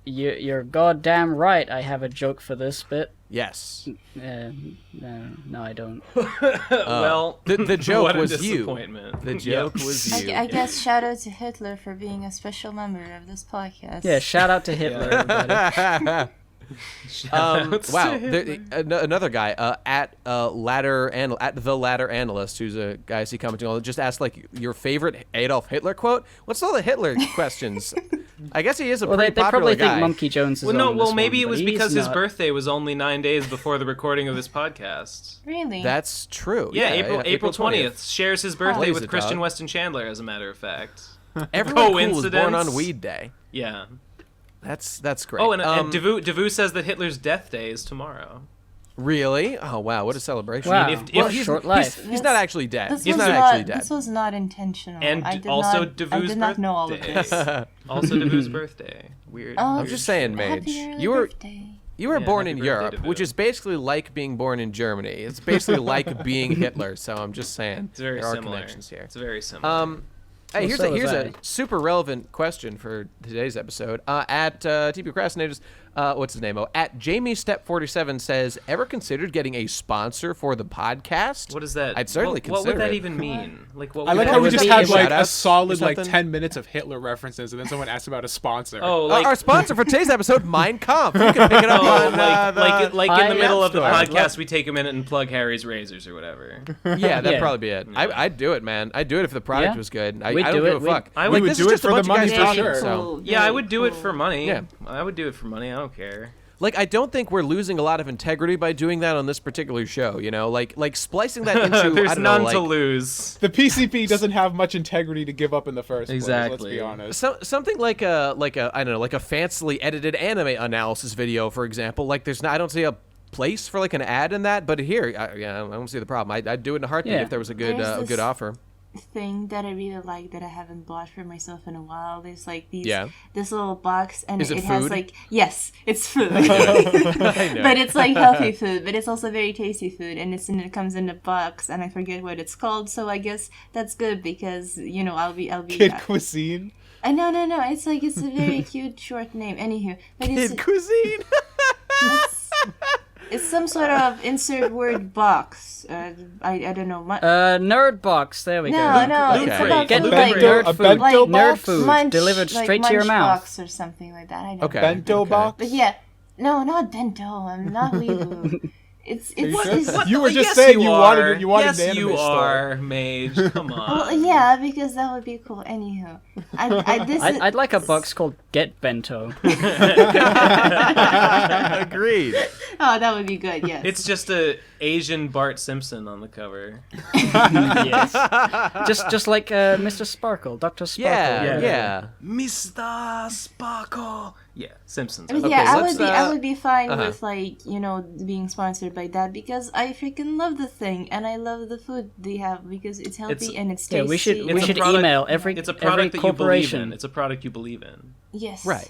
You're goddamn right. I have a joke for this bit. Yes. No, I don't. Well, The joke what a was you. disappointment. The joke was you. I guess shout out to Hitler for being a special member of this podcast. Yeah, shout out to Hitler, everybody. Wow. Another guy at the ladder analyst, who's a guy I see commenting on, just asked like your favorite Adolf Hitler quote. What's all the Hitler questions? I guess he is a Well, they pretty popular probably guy. think Monkey Jones is Well, no. on Well, this maybe one, it but was he's because his not. birthday was only 9 days before the recording of this podcast. Really? That's true. Yeah, April 20th shares his birthday Blaze with it, Christian dog. Weston Chandler, as a matter of fact. Everyone cool was born Coincidence? on Weed Day. Yeah. That's great. Oh, and Devu says that Hitler's death day is tomorrow. Really? Oh wow, what a celebration! Wow, if- what if a he's- short life. He's not actually dead. This He's was not actually dead. This was not intentional. And I did also not, Devu's I did not know all of birthday. this. Also Devu's birthday. Weird. Oh, I'm just saying, Mage. Happy early You were birthday. You were Yeah, born happy in birthday, Europe, Devu. which is basically like being born in Germany. It's basically like being Hitler. So I'm just saying It's very there are similar. connections here. It's very similar. Hey, Well, here's so a was I. super relevant question for today's episode. At TP Crastinators, what's his name? Oh, at Jamie Step 47 says, ever considered getting a sponsor for the podcast? What is that? I'd certainly What consider would that it. even mean? Like, what? I like would how we that just be? had like a shout-outs solid or like something? 10 minutes of Hitler references, and then someone asked about a sponsor. Oh, like Our sponsor for today's episode, Mein Kampf. You can pick it up on like in the middle of the Store. podcast, we take a minute and plug Harry's razors or whatever. Yeah, that'd Yeah. probably be it. I'd do it, man. I'd do it if the product Yeah. was good. I We'd don't do give it. a fuck. I We would would this do is it just a for the bunch of money guys for talking, sure. so. Yeah, I would do it for money. Yeah. I would do it for money. I don't care. Like, I don't think we're losing a lot of integrity by doing that on this particular show, you know? Like splicing that into, There's I don't none know, to like, lose. The PCP doesn't have much integrity to give up in the first place. Let's Exactly. be honest. something like a I don't know, like a fancily edited anime analysis video, for example. Like, I don't see a place for like an ad in that, but here, I don't see the problem. I'd do it in a heartbeat Yeah. if there was a good There's a this- good offer. thing that I really like that I haven't bought for myself in a while. There's like Yeah. this little box, and Is it has food? like, yes, it's food. I know. But it's like healthy food, but it's also very tasty food, and it comes in a box, and I forget what it's called. So I guess that's good because I'll be Kid cuisine. no, it's like it's a very cute short name. Anywho, but Kid cuisine. it's some sort of insert word box. I don't know. Nerd box. There we No, go. no, Okay. it's about Get food, back like, nerd a food. bento Nerd box? food munch, delivered like straight to your munch mouth. box or something like that. I don't Okay. know. Bento Okay. box. But yeah, no, not bento. I'm not Weeaboo. It's sure? You were just Yes, saying you wanted are. it. You wanted yes, the anime you store. are, Mage. Come on. well, yeah, because that would be cool. Anywho, I'd like a box called Get Bento. Agreed. Oh, that would be good. Yes. It's just a Asian Bart Simpson on the cover. Yes. Just like Mr. Sparkle, Dr. Sparkle. Yeah. Mr. Sparkle. Yeah, Simpsons. But Okay, yeah, let's, I would be fine uh-huh. with like being sponsored by that because I freaking love the thing and I love the food they have because it's healthy and it's tasty. Yeah, we should It's a product- email every It's a product that you believe corporation. in. It's a product you believe in. Yes. Right.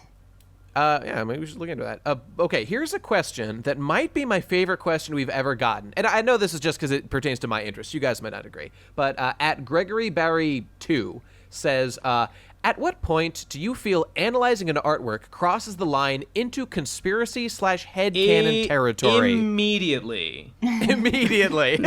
Yeah, maybe we should look into that. Okay, here's a question that might be my favorite question we've ever gotten. And I know this is just because it pertains to my interests. You guys might not agree. But at Gregory Barry 2 says, at what point do you feel analyzing an artwork crosses the line into conspiracy/headcanon territory? Immediately. Immediately.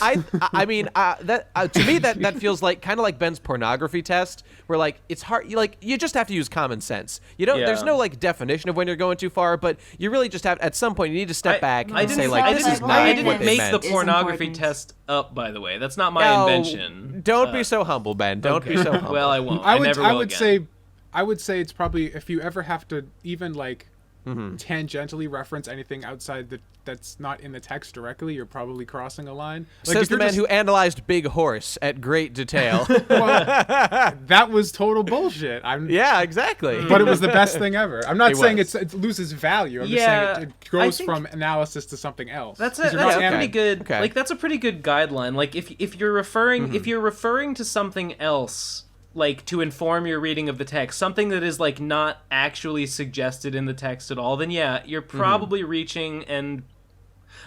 I mean that to me that feels like kind of like Ben's pornography test, where like it's hard. You just have to use common sense. You don't. Yeah. There's no like definition of when you're going too far, but you really just have at some point you need to step back and say like this is not I what didn't they make meant. the Is pornography important. test up, by the way. That's not my No, invention. Don't be so humble, Ben. Don't be so humble. Well, I won't. I never will again. I would say it's probably if you ever have to even like Mm-hmm. tangentially reference anything outside that's not in the text directly, you're probably crossing a line. Like, Says if the you're man just- who analyzed Big Horse at great detail. Well, that was total bullshit. Yeah, exactly. But it was the best thing ever. I'm not It saying was. it loses value. I'm Yeah, just saying it goes I think- from analysis to something else. That's 'Cause a, you're that's not a anim- pretty good Okay. like that's a pretty good guideline. Like if you're referring if you're referring to something else like to inform your reading of the text, something that is like not actually suggested in the text at all, then yeah, you're probably reaching and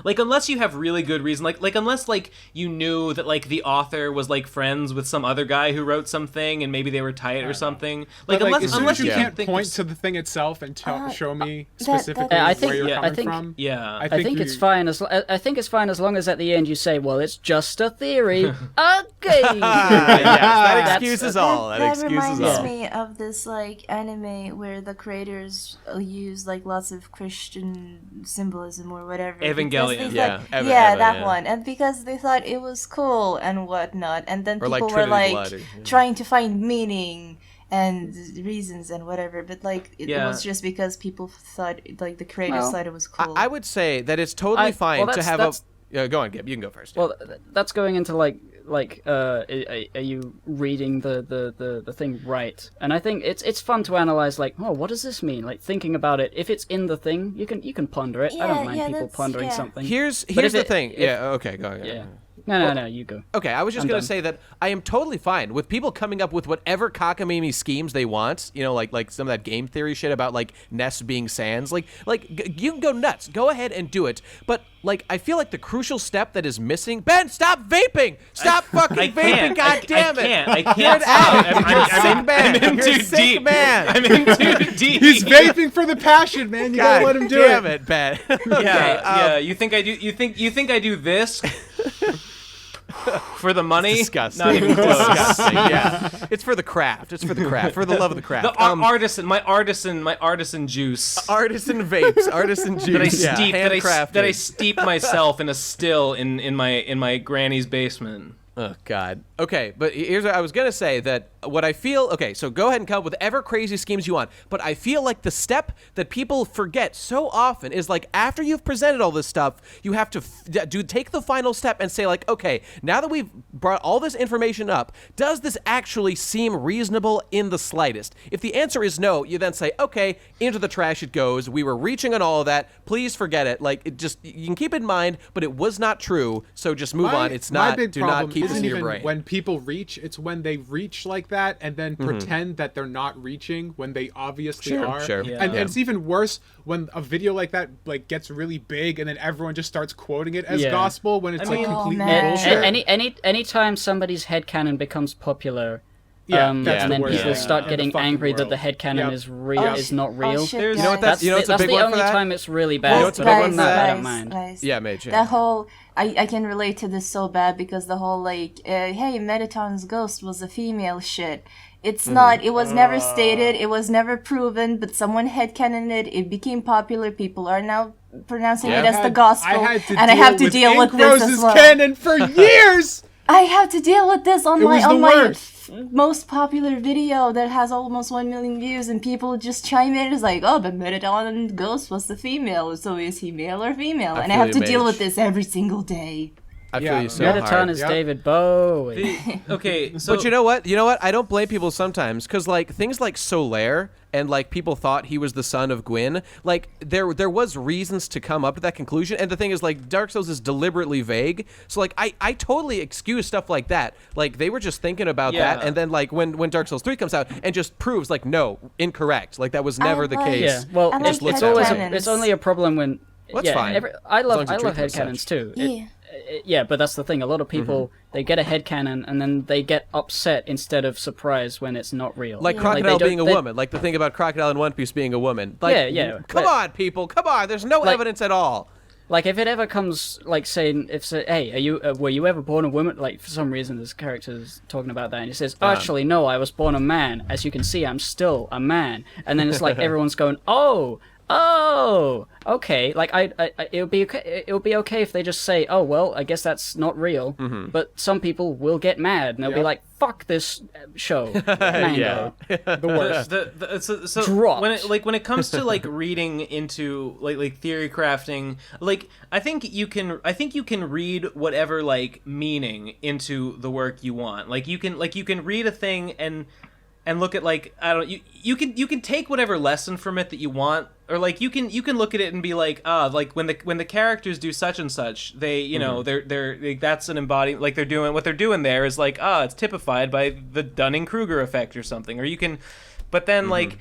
like unless you have really good reason, like unless like you knew that like the author was like friends with some other guy who wrote something and maybe they were tight or something. Like But, unless as soon unless as you you can't think point of- to the thing itself and show me that- specifically I think- where you're yeah, coming I think- from. Yeah. I think it's fine I think it's fine as long as at the end you say, well, it's just a theory. Okay. yes, that That's- excuses all. That That excuses reminds all. me of this like anime where the creators use like lots of Christian symbolism or whatever. because Evangelion. they Yeah, thought- Eva, that yeah. one, and because they thought it was cool and whatnot, and then Or, like, people were Trinity like Blood or- yeah. trying to find meaning and reasons and whatever, but like it Yeah. was just because people thought like the creators Well, thought it was cool. I would say that it's totally fine well, to have that's- a. Go on, Gib. You can go first. Well, that's going into are you reading the thing right? And I think it's fun to analyze like, oh, what does this mean? Like thinking about it. If it's in the thing, you can ponder it. I Yeah, don't mind yeah, people that's- pondering yeah. something. Here's But if the it- thing. if- Yeah. Okay. Go. Yeah. No, you go. Okay, I was just I'm going to done. say that I am totally fine with people coming up with whatever cockamamie schemes they want. You know, like some of that game theory shit about like nests being sands. You can go nuts. Go ahead and do it. But like, I feel like the crucial step that is missing. Ben, stop vaping! Stop fucking vaping! God damn it! I can't. You're an addict. You're a sick man. I'm in You're too a sick deep. man. I'm in too deep. He's vaping for the passion, man. You gotta God let him do damn it. it, Ben. Yeah. You think I do? You think I do this for the money? Disgusting. Not even close. Disgusting. Yeah, it's for the craft. It's for the craft. For the love of the craft. The artisan, my artisan juice. Artisan vapes, artisan juice. That I steep myself in a still in my granny's basement. Oh God. Okay, but here's what I was gonna say that what I feel. Okay, so go ahead and come up with ever crazy schemes you want. But I feel like the step that people forget so often is like after you've presented all this stuff, you have to take the final step and say like, okay, now that we've brought all this information up, does this actually seem reasonable in the slightest? If the answer is no, you then say, okay, into the trash it goes. We were reaching on all of that. Please forget it. Like it just you can keep it in mind, but it was not true. So just move on. It's my not. big Do problem not keep this isn't in your even brain. when people reach. It's when they reach like that and then pretend that they're not reaching when they obviously are. Sure. Yeah. And it's even worse when a video like that like gets really big and then everyone just starts quoting it as Yeah. gospel when it's I mean- like complete man. bullshit. Anytime somebody's headcanon becomes popular, Yeah, and that's the then worst people thing start in the getting fucking angry that world. the headcanon Yep. is real is not real. shit, There's- You know what that's- guys. you know what's a that's big the one for only that? time it's really bad. You know what's a but big other one than for that, I that? don't mind. Guys, Yeah, Mage. that whole I can relate to this so bad because the whole like hey Mettaton's ghost was a female shit. It's not. It was never stated. It was never proven. But someone headcanoned it. It became popular. People are now pronouncing Yeah. it as the gospel. I had to and deal I have to with deal with Ink this Rose's as well. canon for years. I have to deal with this on It was the my worst. most popular video that has almost 1 million views, and people just chime in. It's like, oh, but Mettaton Ghost was the female, so is he male or female? And I feel have you, to deal Mage. with this every single day. I feel Yeah. you so Mettaton hard. is Yep. David Bowie. Okay, so But you know what? You know what? I don't blame people sometimes because like things like Solaire and like people thought he was the son of Gwyn. Like there was reasons to come up to that conclusion. And the thing is like Dark Souls is deliberately vague. So like I totally excuse stuff like that. Like they were just thinking about that, Yeah. and then like when Dark Souls 3 comes out and just proves like no, incorrect. Like that was never the like- case. Yeah, well, I like it's always headcanons. it's only a problem when. Well, that's yeah, fine. I As long love as you treat them as headcanons such. too. Yeah. Yeah, but that's the thing. A lot of people they get a headcanon and then they get upset instead of surprised when it's not real. Like Yeah. Crocodile they don't- being a they- woman. Like the thing about Crocodile in One Piece being a woman. Like, Yeah. Come But- on, people. Come on. There's no Like- evidence at all. Like if it ever comes, like saying, hey, are you were you ever born a woman? Like for some reason, this character's talking about that, and he says, actually, no, I was born a man. As you can see, I'm still a man. And then it's like everyone's going, oh, okay. Like it would be okay. It would be okay if they just say, oh, well, I guess that's not real. But some people will get mad and they'll be Yep. like, fuck this show, Mango. The worst. So Dropped. when it comes to like reading into like theory crafting, like I think you can read whatever like meaning into the work you want. Like you can read a thing and look at like you can take whatever lesson from it that you want, or like you can look at it and be like like when the characters do such and such, they they're that's an embodiment, like they're doing what they're doing there is like it's typified by the Dunning-Kruger effect or something, or you can, but then like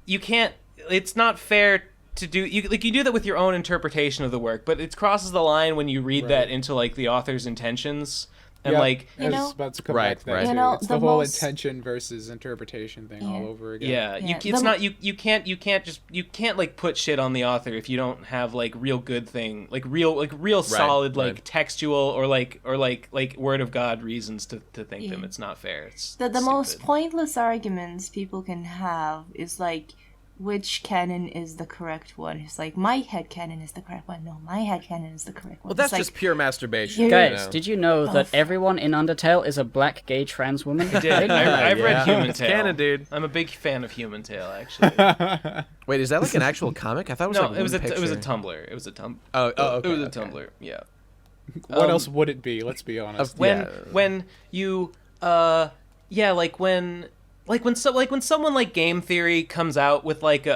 you can't, it's not fair to do you do that with your own interpretation of the work, but it crosses the line when you read that into like the author's intentions. And Yep. like I was know- about to come Right, back to that right. too. You know, It's the the whole most- intention versus interpretation thing all over again. yeah, Yeah, it's the- not you can't like put shit on the author if you don't have like real good thing, like real solid right. like textual or like word of God reasons to think them. Yeah. It's not fair. It's The most stupid. pointless arguments people can have is like, which canon is the correct one? It's like, my head canon is the correct one. No, my head canon is the correct one. Well, that's It's just like, pure masturbation. You're- Guys, you know? did you know that everyone in Undertale is a black gay trans woman? I did. I've Yeah. read Human It's Tale. canon, dude. I'm a big fan of Human Tale, actually. Wait, is that like an actual comic? I thought it was No, like it was one a picture. Tumblr. It was a Tumblr. Oh, okay, It was a okay. Tumblr. Yeah. What else would it be? Let's be honest. When you like when someone like Game Theory comes out with like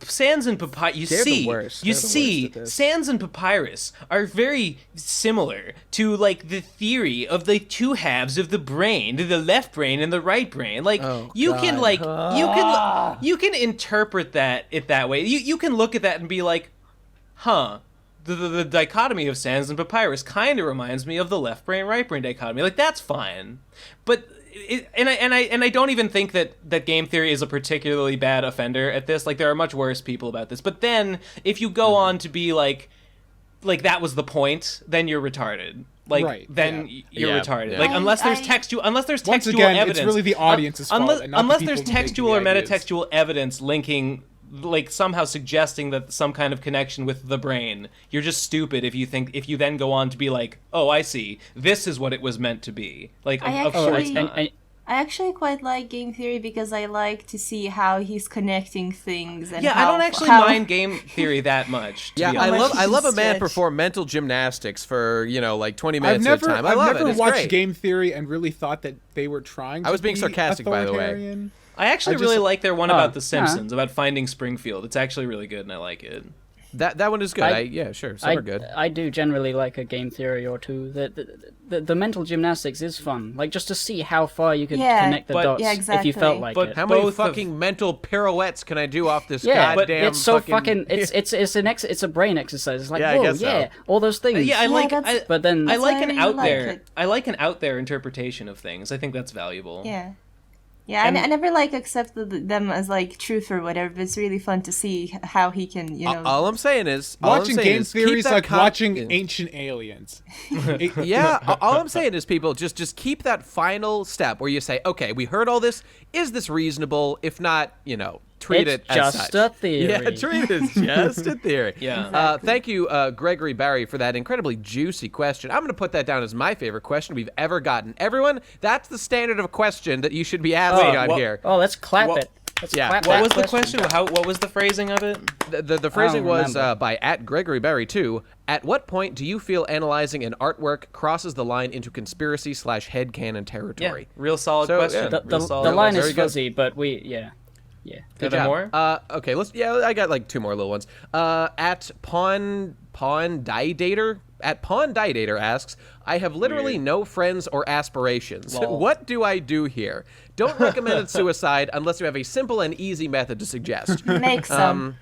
Sans and Papyrus. They're the worst. You They're the see, worst at this. Sans and Papyrus are very similar to like the theory of the two halves of the brain, the left brain and the right brain. Like you can like you can interpret it that way. You can look at that and be like, huh. The dichotomy of Sans and Papyrus kind of reminds me of the left brain right brain dichotomy. Like that's fine, but I don't even think that game theory is a particularly bad offender at this. Like there are much worse people about this. But then if you go on to be like that was the point, then you're retarded. Like you're retarded. Yeah. Like unless there's textual Once again, evidence. It's really the audience's fault. And not unless the there's people who make textual or the ideas. metatextual evidence linking, like somehow suggesting that some kind of connection with the brain, you're just stupid if you then go on to be like, oh, I see, this is what it was meant to be. Like of course not. I actually quite like game theory because I like to see how he's connecting things. And I don't actually mind game theory that much. To be honest. I love a man Stretch. perform mental gymnastics for like 20 minutes I've at a time. I love never it. It's watched great. game theory and really thought that they were trying to I was being be sarcastic, by the way. authoritarian. I actually I really just- like their one about The Simpsons, about finding Springfield. It's actually really good, and I like it. That one is good. Yeah, sure. Some are good. I do generally like a game theory or two. The mental gymnastics is fun. Like just to see how far you could connect the dots if you felt like But it. How many both fucking mental pirouettes can I do off this Yeah, but goddamn it's so fucking it's a brain exercise. It's like, Yeah, I whoa, guess so. yeah, all those things. Yeah, but then I like why I an really out like there. it. I like an out there interpretation of things. I think that's valuable. Yeah. Yeah, I never accepted them as like truth or whatever, but it's really fun to see how he can, All I'm saying is Watching game keep theory is that like watching Ancient Aliens. Yeah, all I'm saying is, people, just keep that final step where you say, okay, we heard all this. Is this reasonable? If not, treat It's it as just such. a theory. Yeah, treat it as just a theory. Yeah. Thank you, Gregory Barry, for that incredibly juicy question. I'm going to put that down as my favorite question we've ever gotten. Everyone, that's the standard of a question that you should be asking on here. Oh, let's clap What- it. Let's Yeah. clap What that was the question. question? What was the phrasing of it? The phrasing was remember. by @GregoryBarry2. At what point do you feel analyzing an artwork crosses the line into conspiracy / headcanon territory? Yeah, real solid So, question. yeah. The Real solid line Very is good. fuzzy, but yeah. Are Good there job. more? Okay, I got like two more little ones. At Pawn Diedator. At Pawn Diedator asks, I have literally no friends or aspirations. Lol. What do I do here? Don't recommend suicide unless you have a simple and easy method to suggest. Make some.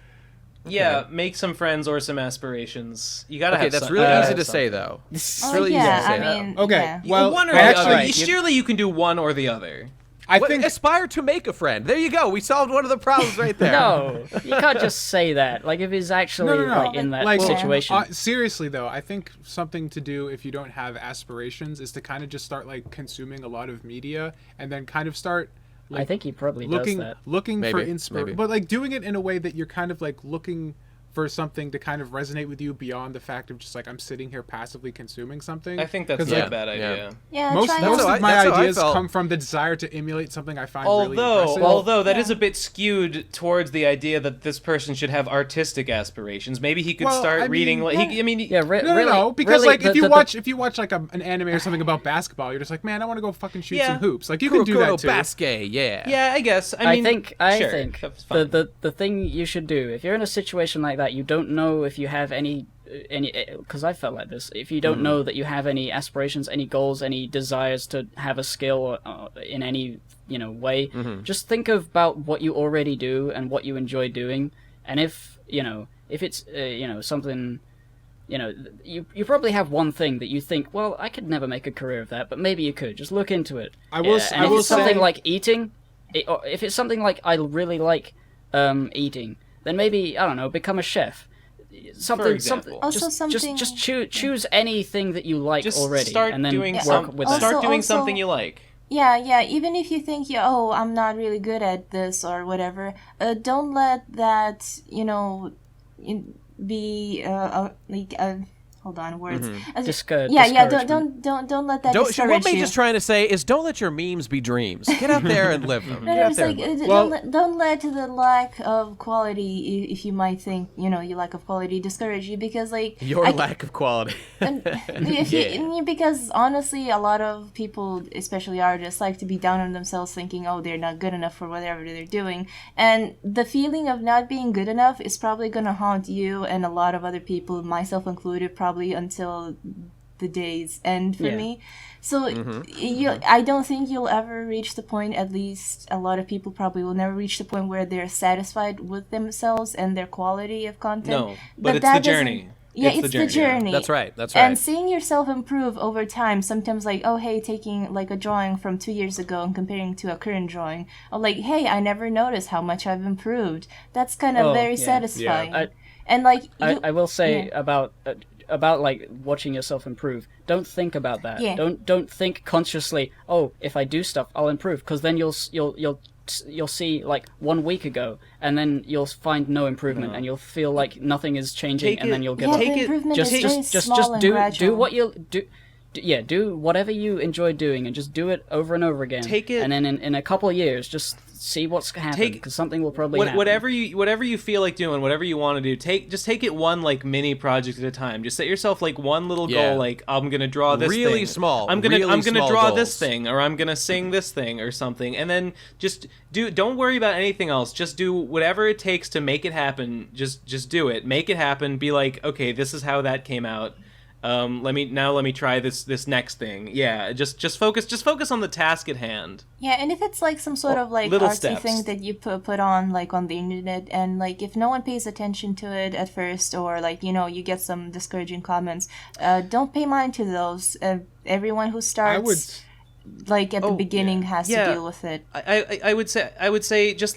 Yeah, make some friends or some aspirations. You gotta Okay, have that's some- really gotta easy have to say, something. though. It's Oh, really easy to yeah, say I that. mean, Okay, yeah. well, One or I the actually, other. Surely you can do one or the other. I What- think aspire to make a friend. There you go. We solved one of the problems right there. No, you can't just say that. Like if he's actually No. like in that like situation. seriously though, I think something to do if you don't have aspirations is to kind of just start like consuming a lot of media and then kind of start. Like, I think he probably looking does that. looking for Maybe. inspiration, but like doing it in a way that you're kind of like looking for something to kind of resonate with you beyond the fact of just like I'm sitting here passively consuming something. I think that's 'Cause, not yeah, a bad idea. Yeah, most try most how of my that's how I ideas felt. come from the desire to emulate something I find really impressive. Although that Yeah. is a bit skewed towards the idea that this person should have artistic aspirations. Maybe he could Well, start I reading. mean, Like, yeah. Yeah, really, No, because really, like if you watch the- like an anime or something about basketball, you're just like, man, I want to go fucking shoot Yeah. some hoops. Like you can do Kurokuro that too. Basket, yeah. Yeah, I guess. I I mean, think sure, that's fine. the thing you should do if you're in a situation like that, you don't know if you have any because I felt like this. If you don't know that you have any aspirations, any goals, any desires to have a skill in any way, just think about what you already do and what you enjoy doing. And if it's something. You probably have one thing that you think, well, I could never make a career of that, but maybe you could. Just look into it. I will And if it's something say- like eating, or if it's something like I really like eating, then maybe I don't know, become a chef. Something, example. Also something- just choose anything that you like Just already, start and then doing work with Also- that. start doing also- something you like. Yeah, even if you think, I'm not really good at this or whatever, don't let that, be, hold on, words. Discouragement. Don't let that discourage What Mage you. is trying to say is don't let your memes be dreams. Get out there and live them. No, Get out it's there like and live. don't let the lack of quality, if you might think your lack of quality, discourage you, because like Your lack of quality. because honestly, a lot of people, especially artists, like to be down on themselves, thinking, oh, they're not good enough for whatever they're doing, and the feeling of not being good enough is probably gonna haunt you and a lot of other people, myself included, probably until the day's end for me. So I don't think you'll ever reach the point, at least a lot of people probably will never reach the point where they're satisfied with themselves and their quality of content. No, but it's the journey. Yeah, it's the journey. That's right. And seeing yourself improve over time, sometimes like, oh, hey, taking like a drawing from 2 years ago and comparing to a current drawing, or like, hey, I never noticed how much I've improved. That's kind of very satisfying. And like, I will say about like watching yourself improve. Don't think about that. Yeah. Don't think consciously. Oh, if I do stuff, I'll improve. Because then you'll see like 1 week ago, and then you'll find no improvement, and you'll feel like nothing is changing, and then you'll give up. the improvement is very small and do gradual. what you do. Do whatever you enjoy doing, and just do it over and over again. And then in a couple of years, just see what's happening, because something will probably happen. Whatever you feel like doing, whatever you want to do, take it one like mini project at a time. Just set yourself like one little goal, like I'm gonna draw this really thing. small. I'm gonna draw goals. this thing, or I'm gonna sing this thing or something, and then just don't worry about anything else. Just do whatever it takes to make it happen. Just do it. Make it happen. Be like, okay, this is how that came out. Let me try this next thing. Yeah, just focus on the task at hand. Yeah, and if it's like some sort of like little artsy steps. thing that you put on like on the internet, and like if no one pays attention to it at first, or like you get some discouraging comments, don't pay mind to those. Everyone who starts like at the beginning has to deal with it. I would say just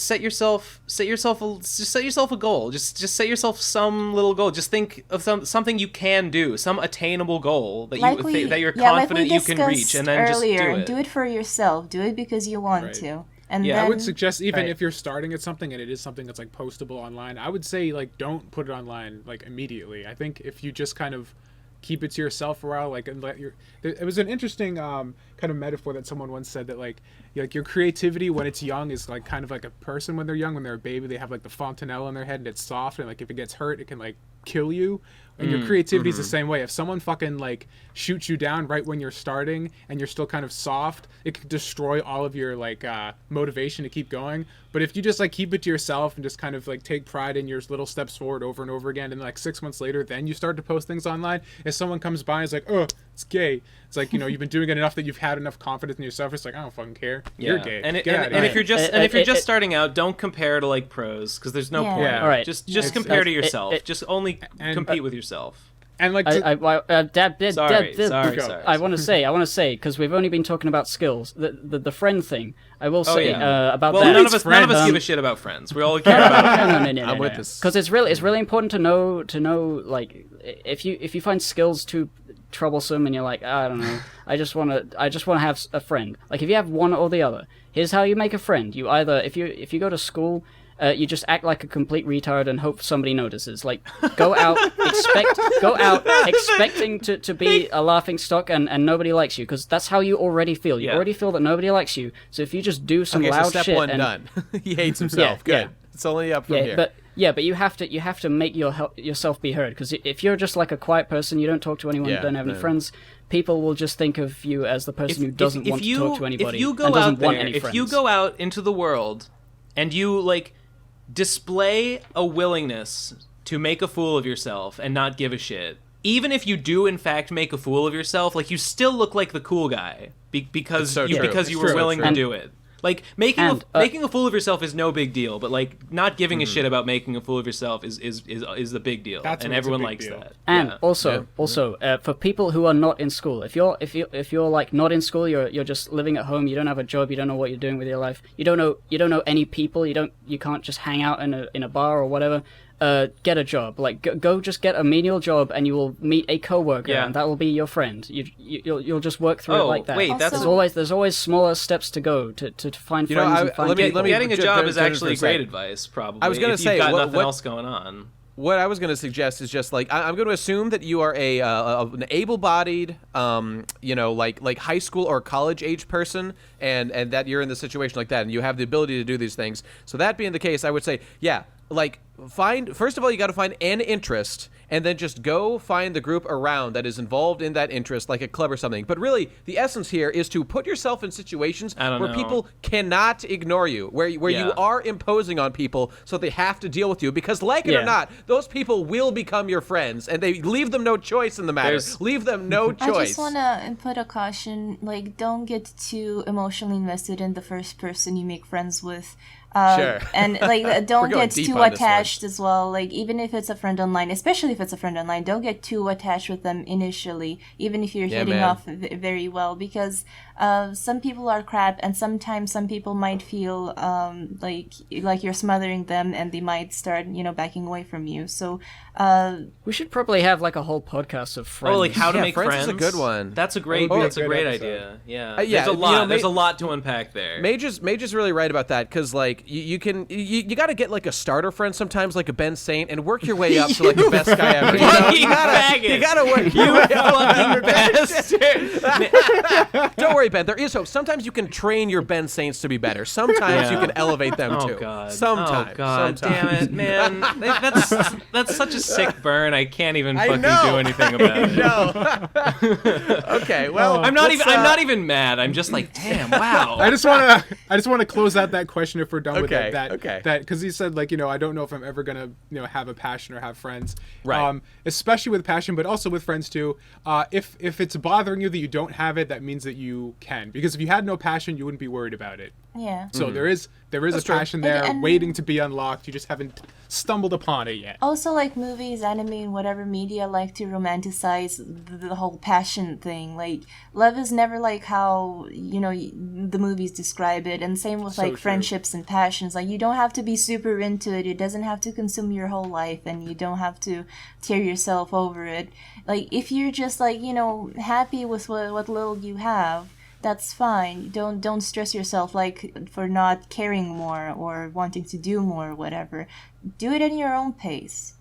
set yourself a goal. Just set yourself some little goal. Just think of something you can do, some attainable goal that that you're confident you can reach, and then earlier, just do it. Do it for yourself. Do it because you want to. And Yeah, then, I would suggest, even if you're starting at something and it is something that's like postable online, I would say like don't put it online like immediately. I think if you just kind of keep it to yourself for a while, like, and let your. It was an interesting kind of metaphor that someone once said, that like your creativity when it's young is like kind of like a person when they're young. When they're a baby, they have like the fontanelle in their head and it's soft, and like if it gets hurt, it can like kill you. And your creativity is the same way. If someone fucking like shoots you down right when you're starting and you're still kind of soft, it could destroy all of your like motivation to keep going. But if you just like keep it to yourself and just kind of like take pride in your little steps forward over and over again, and like 6 months later, then you start to post things online. If someone comes by and is like, oh, it's gay, it's like, you've been doing it enough that you've had enough confidence in yourself. It's like, I don't fucking care. You're gay. And Get out of here. if you're just starting out, don't compare to like pros, because there's no point. Yeah. All right. Just compare to yourself. Just only compete with yourself. And like Sorry. I want to say, because we've only been talking about skills. The friend thing. I will say about well, that. none of us give a shit about friends. We all care about. No. I'm with this. Because it's really important to know like if you find skills too troublesome and you're like, I don't know, I just want to have a friend. Like if you have one or the other, here's how you make a friend. You either if you go to school. You just act like a complete retard and hope somebody notices. Like, go out expecting to be a laughing stock and nobody likes you, because that's how you already feel. You already feel that nobody likes you. So if you just do some loud so step shit, one done. He hates himself. Good. It's only up from here. But you have to make yourself be heard, because if you're just like a quiet person, you don't talk to anyone, you don't have any friends, people will just think of you as the person who doesn't want to talk to anybody and doesn't want any friends. If you go out into the world and you like display a willingness to make a fool of yourself and not give a shit, even if you do in fact make a fool of yourself, like you still look like the cool guy because you were willing to do it. Like making a fool of yourself is no big deal, but like not giving a shit about making a fool of yourself is the big deal, and everyone likes that. And also for people who are not in school, if you're like not in school, you're just living at home, you don't have a job, you don't know what you're doing with your life, you don't know any people, you can't just hang out in a bar or whatever. Get a job. Like go just get a menial job, and you will meet a coworker, and that will be your friend. You'll just work through it like that. Wait, there's always smaller steps to go to find friends and find people. Getting a job is actually great advice. Probably. I was going to say, you've got nothing else going on. what I was going to suggest is just like I'm going to assume that you are an able-bodied, like high school or college age person, and that you're in the situation like that, and you have the ability to do these things. So that being the case, I would say, yeah, like first of all, you got to find an interest, and then just go find the group around that is involved in that interest, like a club or something. But really, the essence here is to put yourself in situations where people cannot ignore you, where you are imposing on people so they have to deal with you. Because like it or not, those people will become your friends, and they leave them no choice in the matter. Leave them no choice. I just want to put a caution, like, don't get too emotionally invested in the first person you make friends with. Sure. And like don't get too attached as well. Like even if it's a friend online, especially if it's a friend online, don't get too attached with them initially, even if you're hitting off very well, because some people are crap, and sometimes some people might feel like you're smothering them, and they might start backing away from you. So we should probably have like a whole podcast of friends. Oh, like how to make friends is a good one. That's a great idea. Yeah. Yeah. There's a lot to unpack there. Mage is really right about that, because like you got to get like a starter friend sometimes, like a Ben Saint, and work your way up to like the best guy ever. You gotta work your way up. Don't worry, Ben. There is hope. Sometimes you can train your Ben Saints to be better. Sometimes you can elevate them too. God. Sometimes. Oh God. Damn it, man. That's such a sick burn. I can't even fucking do anything about it. No. Okay. Well, I'm not even mad. I'm just like, damn. Wow. I just want to close out that question if we're done with it. That because he said like I don't know if I'm ever gonna have a passion or have friends. Right. Especially with passion, but also with friends too. If it's bothering you that you don't have it, that means that you can. Because if you had no passion, you wouldn't be worried about it. Yeah. So there is a passion there waiting to be unlocked. You just haven't stumbled upon it yet. Also, like movies, anime, and whatever media like to romanticize the whole passion thing. Like love is never like how the movies describe it, and same with like friendships and passions. Like you don't have to be super into it. It doesn't have to consume your whole life, and you don't have to tear yourself over it. Like if you're just like happy with what little you have, that's fine. Don't stress yourself like for not caring more or wanting to do more or whatever. Do it at your own pace.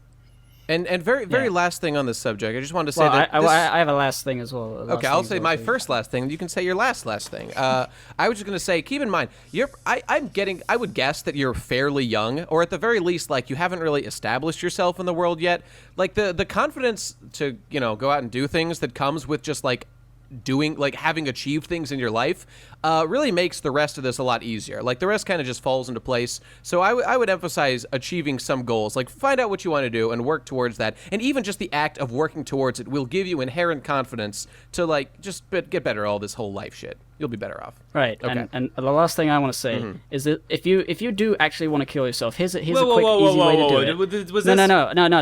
And very last thing on this subject, I just wanted to say that I have a last thing as well. Okay, I'll say my first last thing. You can say your last thing. I was just going to say, keep in mind, I would guess that you're fairly young, or at the very least, like you haven't really established yourself in the world yet. Like the confidence to go out and do things that comes with just like having achieved things in your life really makes the rest of this a lot easier. Like the rest kind of just falls into place. So I would emphasize achieving some goals. Like find out what you want to do and work towards that. And even just the act of working towards it will give you inherent confidence to like just get better at all this whole life shit. You'll be better off. Right. Okay. And the last thing I want to say is that if you do actually want to kill yourself, here's a quick, easy way to do it. No.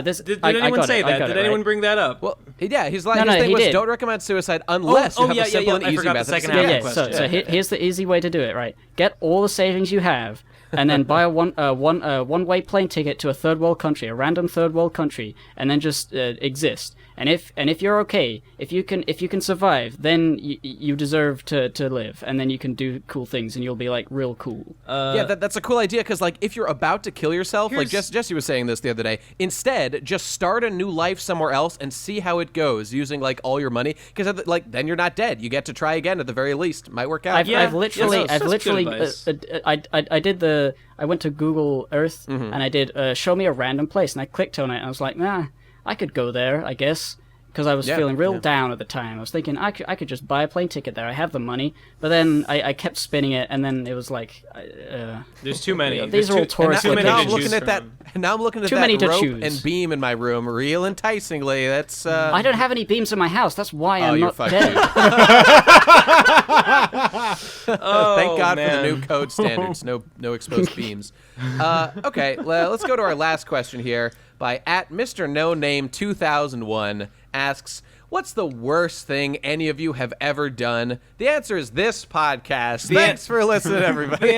Did anyone say that? Did anyone bring that up? Well, yeah. His thing was don't recommend suicide unless you have a simple and easy method. The second half of the question. So here's the easy way to do it. Right. Get all the savings you have, and then buy a one-way plane ticket to a third world country, a random third world country, and then just exist. And if you're okay, if you can survive, then you deserve to live, and then you can do cool things, and you'll be like real cool. That's a cool idea, because like if you're about to kill yourself, like Jesse was saying this the other day, instead just start a new life somewhere else and see how it goes using like all your money, because like then you're not dead. You get to try again at the very least. Might work out. I've literally I went to Google Earth and I did show me a random place, and I clicked on it and I was like, nah, I could go there, I guess, because I was feeling real down at the time. I was thinking I could just buy a plane ticket there. I have the money, but then I kept spinning it, and then it was like, there's too many. These are all tourist locations. Now I'm looking at that. Now I'm looking at that rope and beam in my room, real enticingly. That's. I don't have any beams in my house. That's why I'm not dead. Thank God for the new code standards. No exposed beams. Okay, let's go to our last question here by @MrNoName2001 asks, What's the worst thing any of you have ever done? The answer is this podcast. Thanks for listening, everybody.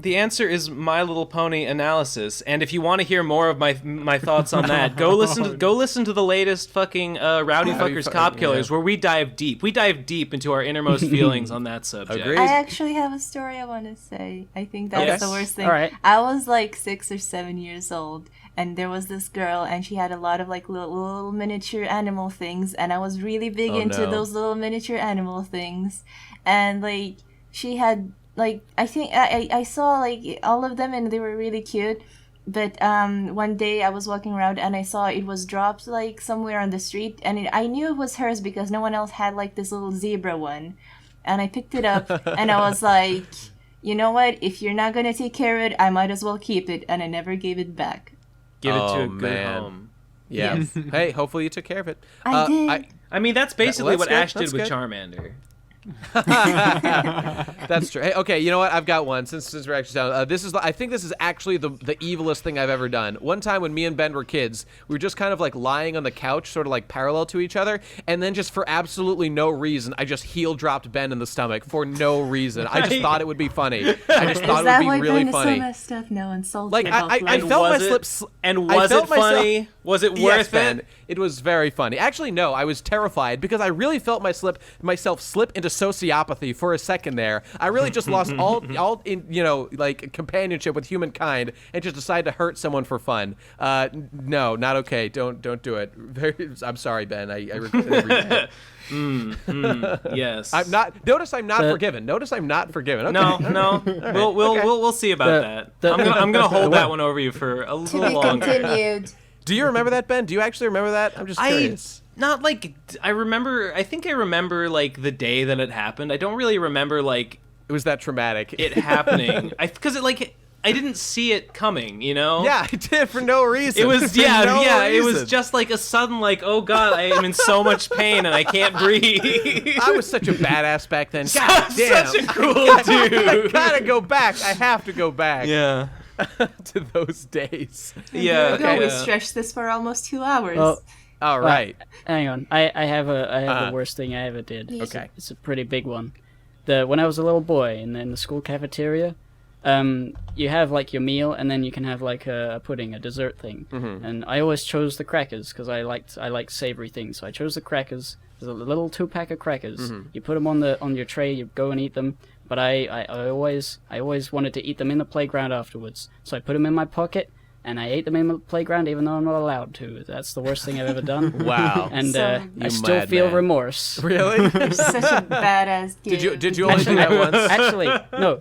The answer is My Little Pony analysis. And if you want to hear more of my thoughts on that, go listen to the latest fucking Rowdy Fuckers Cop Killers, where we dive deep. We dive deep into our innermost feelings on that subject. Agreed. I actually have a story I want to say. I think that's the worst thing. All right. I was like 6 or 7 years old, and there was this girl, and she had a lot of like little miniature animal things, and I was really big into those little miniature animal things, and like she had like I think I saw like all of them, and they were really cute. But one day I was walking around and I saw it was dropped like somewhere on the street, and I knew it was hers because no one else had like this little zebra one, and I picked it up and I was like, you know what? If you're not gonna take care of it, I might as well keep it, and I never gave it back. Give it to a good home. Yeah. Yes. Hey, hopefully you took care of it. I did. I mean, that's basically That's what good, Ash that's did with good. Charmander. That's true. Hey, okay, you know what? I've got one. Since we're actually down, I think this is actually the evilest thing I've ever done. One time when me and Ben were kids, we were just kind of like lying on the couch, sort of like parallel to each other, and then just for absolutely no reason, I just heel dropped Ben in the stomach for no reason. I just thought it would be funny. I just thought it would be really funny. Is that why Ben is so messed up now and salty Like about I life? felt my was it- slip. And I was it felt myself- funny? Was it Yes, worth Ben. it? It was very funny. Actually, no, I was terrified because I really felt myself slip into sociopathy for a second there. I really just lost all in like companionship with humankind and just decided to hurt someone for fun. No, not okay. Don't do it. I'm sorry, Ben. I regret it every day. Yes. I'm not. Notice I'm not forgiven. Notice I'm not forgiven. Okay. No. We'll see about that. I'm gonna hold that one over you for a To little be longer. continued. Do you remember that, Ben? Do you actually remember that? I'm just curious. Not like I think I remember like the day that it happened. I don't really remember like It was that traumatic. it happening. Because I didn't see it coming, you know? Yeah, I did for no reason. It was For no it was reason. just like a sudden like, oh god, I am in so much pain and I can't breathe. I was such a badass back then. God damn. Such a cool I dude. gotta go back. I have to go back Yeah. to those days. Yeah. We yeah. stretched this for almost 2 hours. Well, All right. hang on. I have the worst thing I ever did. Okay. It's a pretty big one. When I was a little boy in the school cafeteria, you have like your meal, and then you can have like a pudding, a dessert thing. Mm-hmm. And I always chose the crackers because I like savory things. So I chose the crackers. There's a little 2-pack of crackers. Mm-hmm. You put them on your tray. You go and eat them. But I always wanted to eat them in the playground afterwards. So I put them in my pocket, and I ate them in the playground even though I'm not allowed to. That's the worst thing I've ever done. Wow. And So- I You still mad feel man. remorse. Really? You're such a badass kid. Did you only do that once? Actually, no.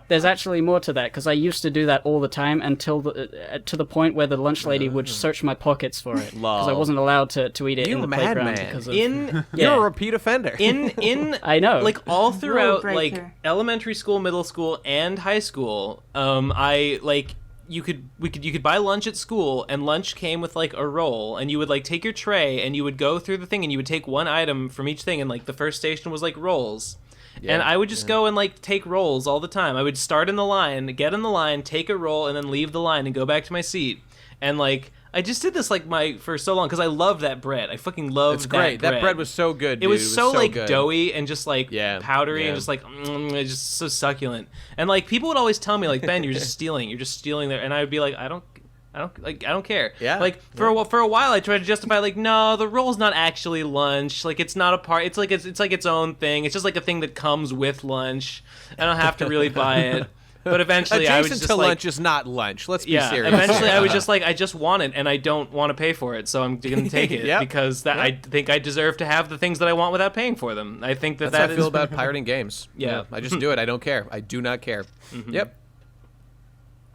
There's actually more to that because I used to do that all the time until to the point where the lunch lady would search my pockets for it because I Lol. wasn't allowed to eat it You in the madman. playground because of In You're a repeat offender. in I know. like all throughout Rule like breaker. elementary school, middle school, and high school, I like you could buy lunch at school, and lunch came with like a roll, and you would like take your tray and you would go through the thing and you would take one item from each thing, and like the first station was like rolls. And I would just go and like take rolls all the time. I would start in the line, get in the line, take a roll, and then leave the line and go back to my seat. And like I just did this like for so long because I loved that bread. I fucking loved It's great. That bread was so good, dude. it was so like good. doughy and just like powdery yeah. and just like it's just so succulent. And like people would always tell me like, Ben, you're just stealing there, and I would be like, I don't care. Yeah. Like for a while I tried to justify like, no, the roll's not actually lunch. Like it's not a part. It's like its own thing. It's just like a thing that comes with lunch. I don't have to really buy it. But eventually I was Adjacent just to like, lunch is not lunch. Let's be yeah. serious. Eventually I was just like, I just want it and I don't want to pay for it, so I'm gonna take it Yep. because I think I deserve to have the things that I want without paying for them. I think That's how I is feel about pirating games. Yeah. I just do it. I don't care. I do not care. Yep.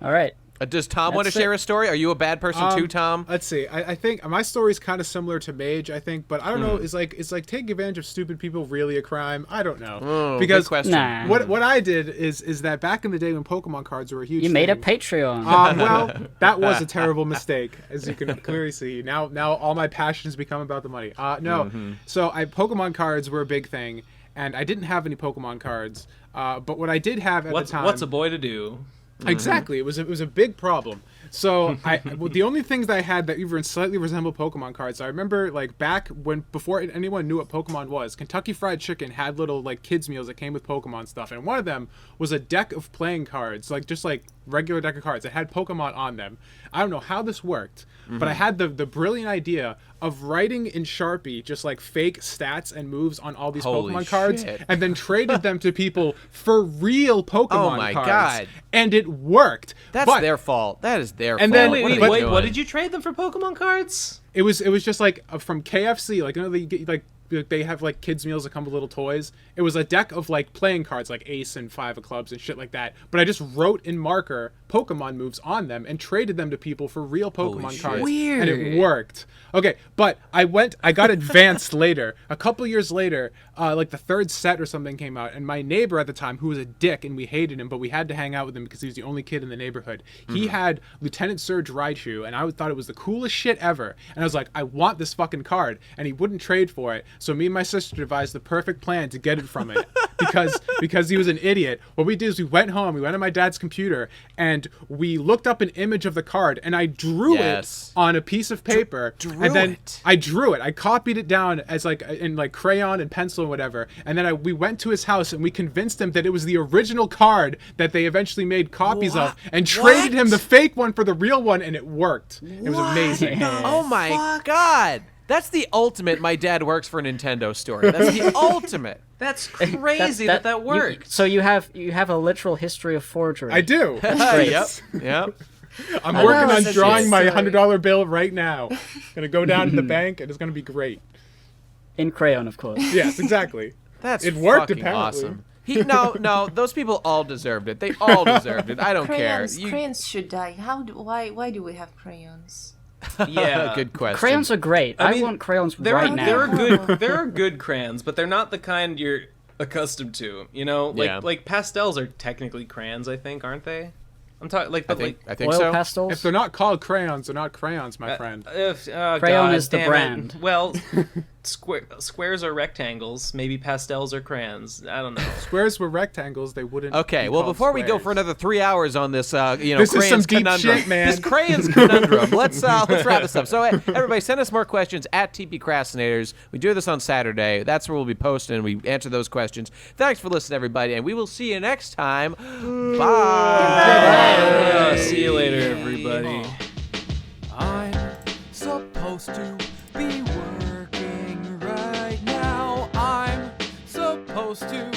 All right. Does Tom want to That's it. share a story? Are you a bad person too, Tom? Let's see. I think my story's kind of similar to Mage, I think, but I don't know. Is like taking advantage of stupid people really a crime? I don't know. Oh, because good question. Nah. what I did is that back in the day when Pokemon cards were a huge You made a thing, Patreon. well, that was a terrible mistake, as you can clearly see. Now all my passions become about the money. No. So Pokemon cards were a big thing, and I didn't have any Pokemon cards. But what I did have at the time, what's a boy to do? exactly, it was a big problem. So the only things that I had that even slightly resemble Pokemon cards, I remember like back before anyone knew what Pokemon was, Kentucky Fried Chicken had little like kids meals that came with Pokemon stuff, and one of them was a deck of playing cards, like just like regular deck of cards that had Pokemon on them. I don't know how this worked, but I had the brilliant idea of writing in Sharpie just like fake stats and moves on all these Holy Pokemon cards, shit. and then traded them to people for real Pokemon Oh my cards. God. And it worked. That's But their fault. That is their And fault. then- What are they Wait, doing? what did you trade them for Pokemon cards? It was just like from KFC, like, you know, they get, like they have like kids meals that come with little toys. It was a deck of like playing cards, like Ace and Five of Clubs and shit like that. But I just wrote in marker Pokemon moves on them and traded them to people for real Pokemon shit. cards. Weird. And it worked. Okay, but I got advanced later. A couple years later, like the third set or something came out, and my neighbor at the time, who was a dick, and we hated him, but we had to hang out with him because he was the only kid in the neighborhood. He had Lieutenant Surge Raichu, and I thought it was the coolest shit ever. And I was like, I want this fucking card, and he wouldn't trade for it. So me and my sister devised the perfect plan to get it from it, because he was an idiot. What we did is we went home, we went on my dad's computer, and we looked up an image of the card, and I drew Yes. it on a piece of paper, and then it. I drew it. I copied it down as like in like crayon and pencil and whatever, and then we went to his house and we convinced him that it was the original card that they eventually made copies of, and traded him the fake one for the real one, and it worked. It was amazing. Oh my God. That's the ultimate my dad works for Nintendo story. That's the ultimate. That's crazy that worked. So you have a literal history of forgery. I do. Yep. Yep. I'm know, working on it's a drawing good my story. $100 bill right now. Gonna go down to the bank, and it's gonna be great. In crayon, of course. Yes, exactly. That's It worked, fucking apparently. awesome. No, those people all deserved it. They all deserved it. I don't Crayons, care. crayons should die. Why do we have crayons? Yeah. Good question. Crayons are great. I mean, want crayons There right are now. there are good crayons, but they're not the kind you're accustomed to. You know, like Yeah. like pastels are technically crayons, I think, aren't they? I'm talking like, I but think, like I think Oil so. pastels. If they're not called crayons, they're not crayons, my friend. oh, Crayon God is the damn it. brand. Well, squares are rectangles. Maybe pastels are crayons. I don't know. Squares were rectangles, they wouldn't. Okay, be well, called before we go squares. for another 3 hours on this, This is crayons some deep conundrum, shit, man. this crayons conundrum. Let's wrap this up. So, everybody, send us more questions at TP Crastinators. We do this on Saturday. That's where we'll be posting, and we answer those questions. Thanks for listening, everybody, and we will see you next time. Bye. See you later, everybody. I'm supposed to be working right now. I'm supposed to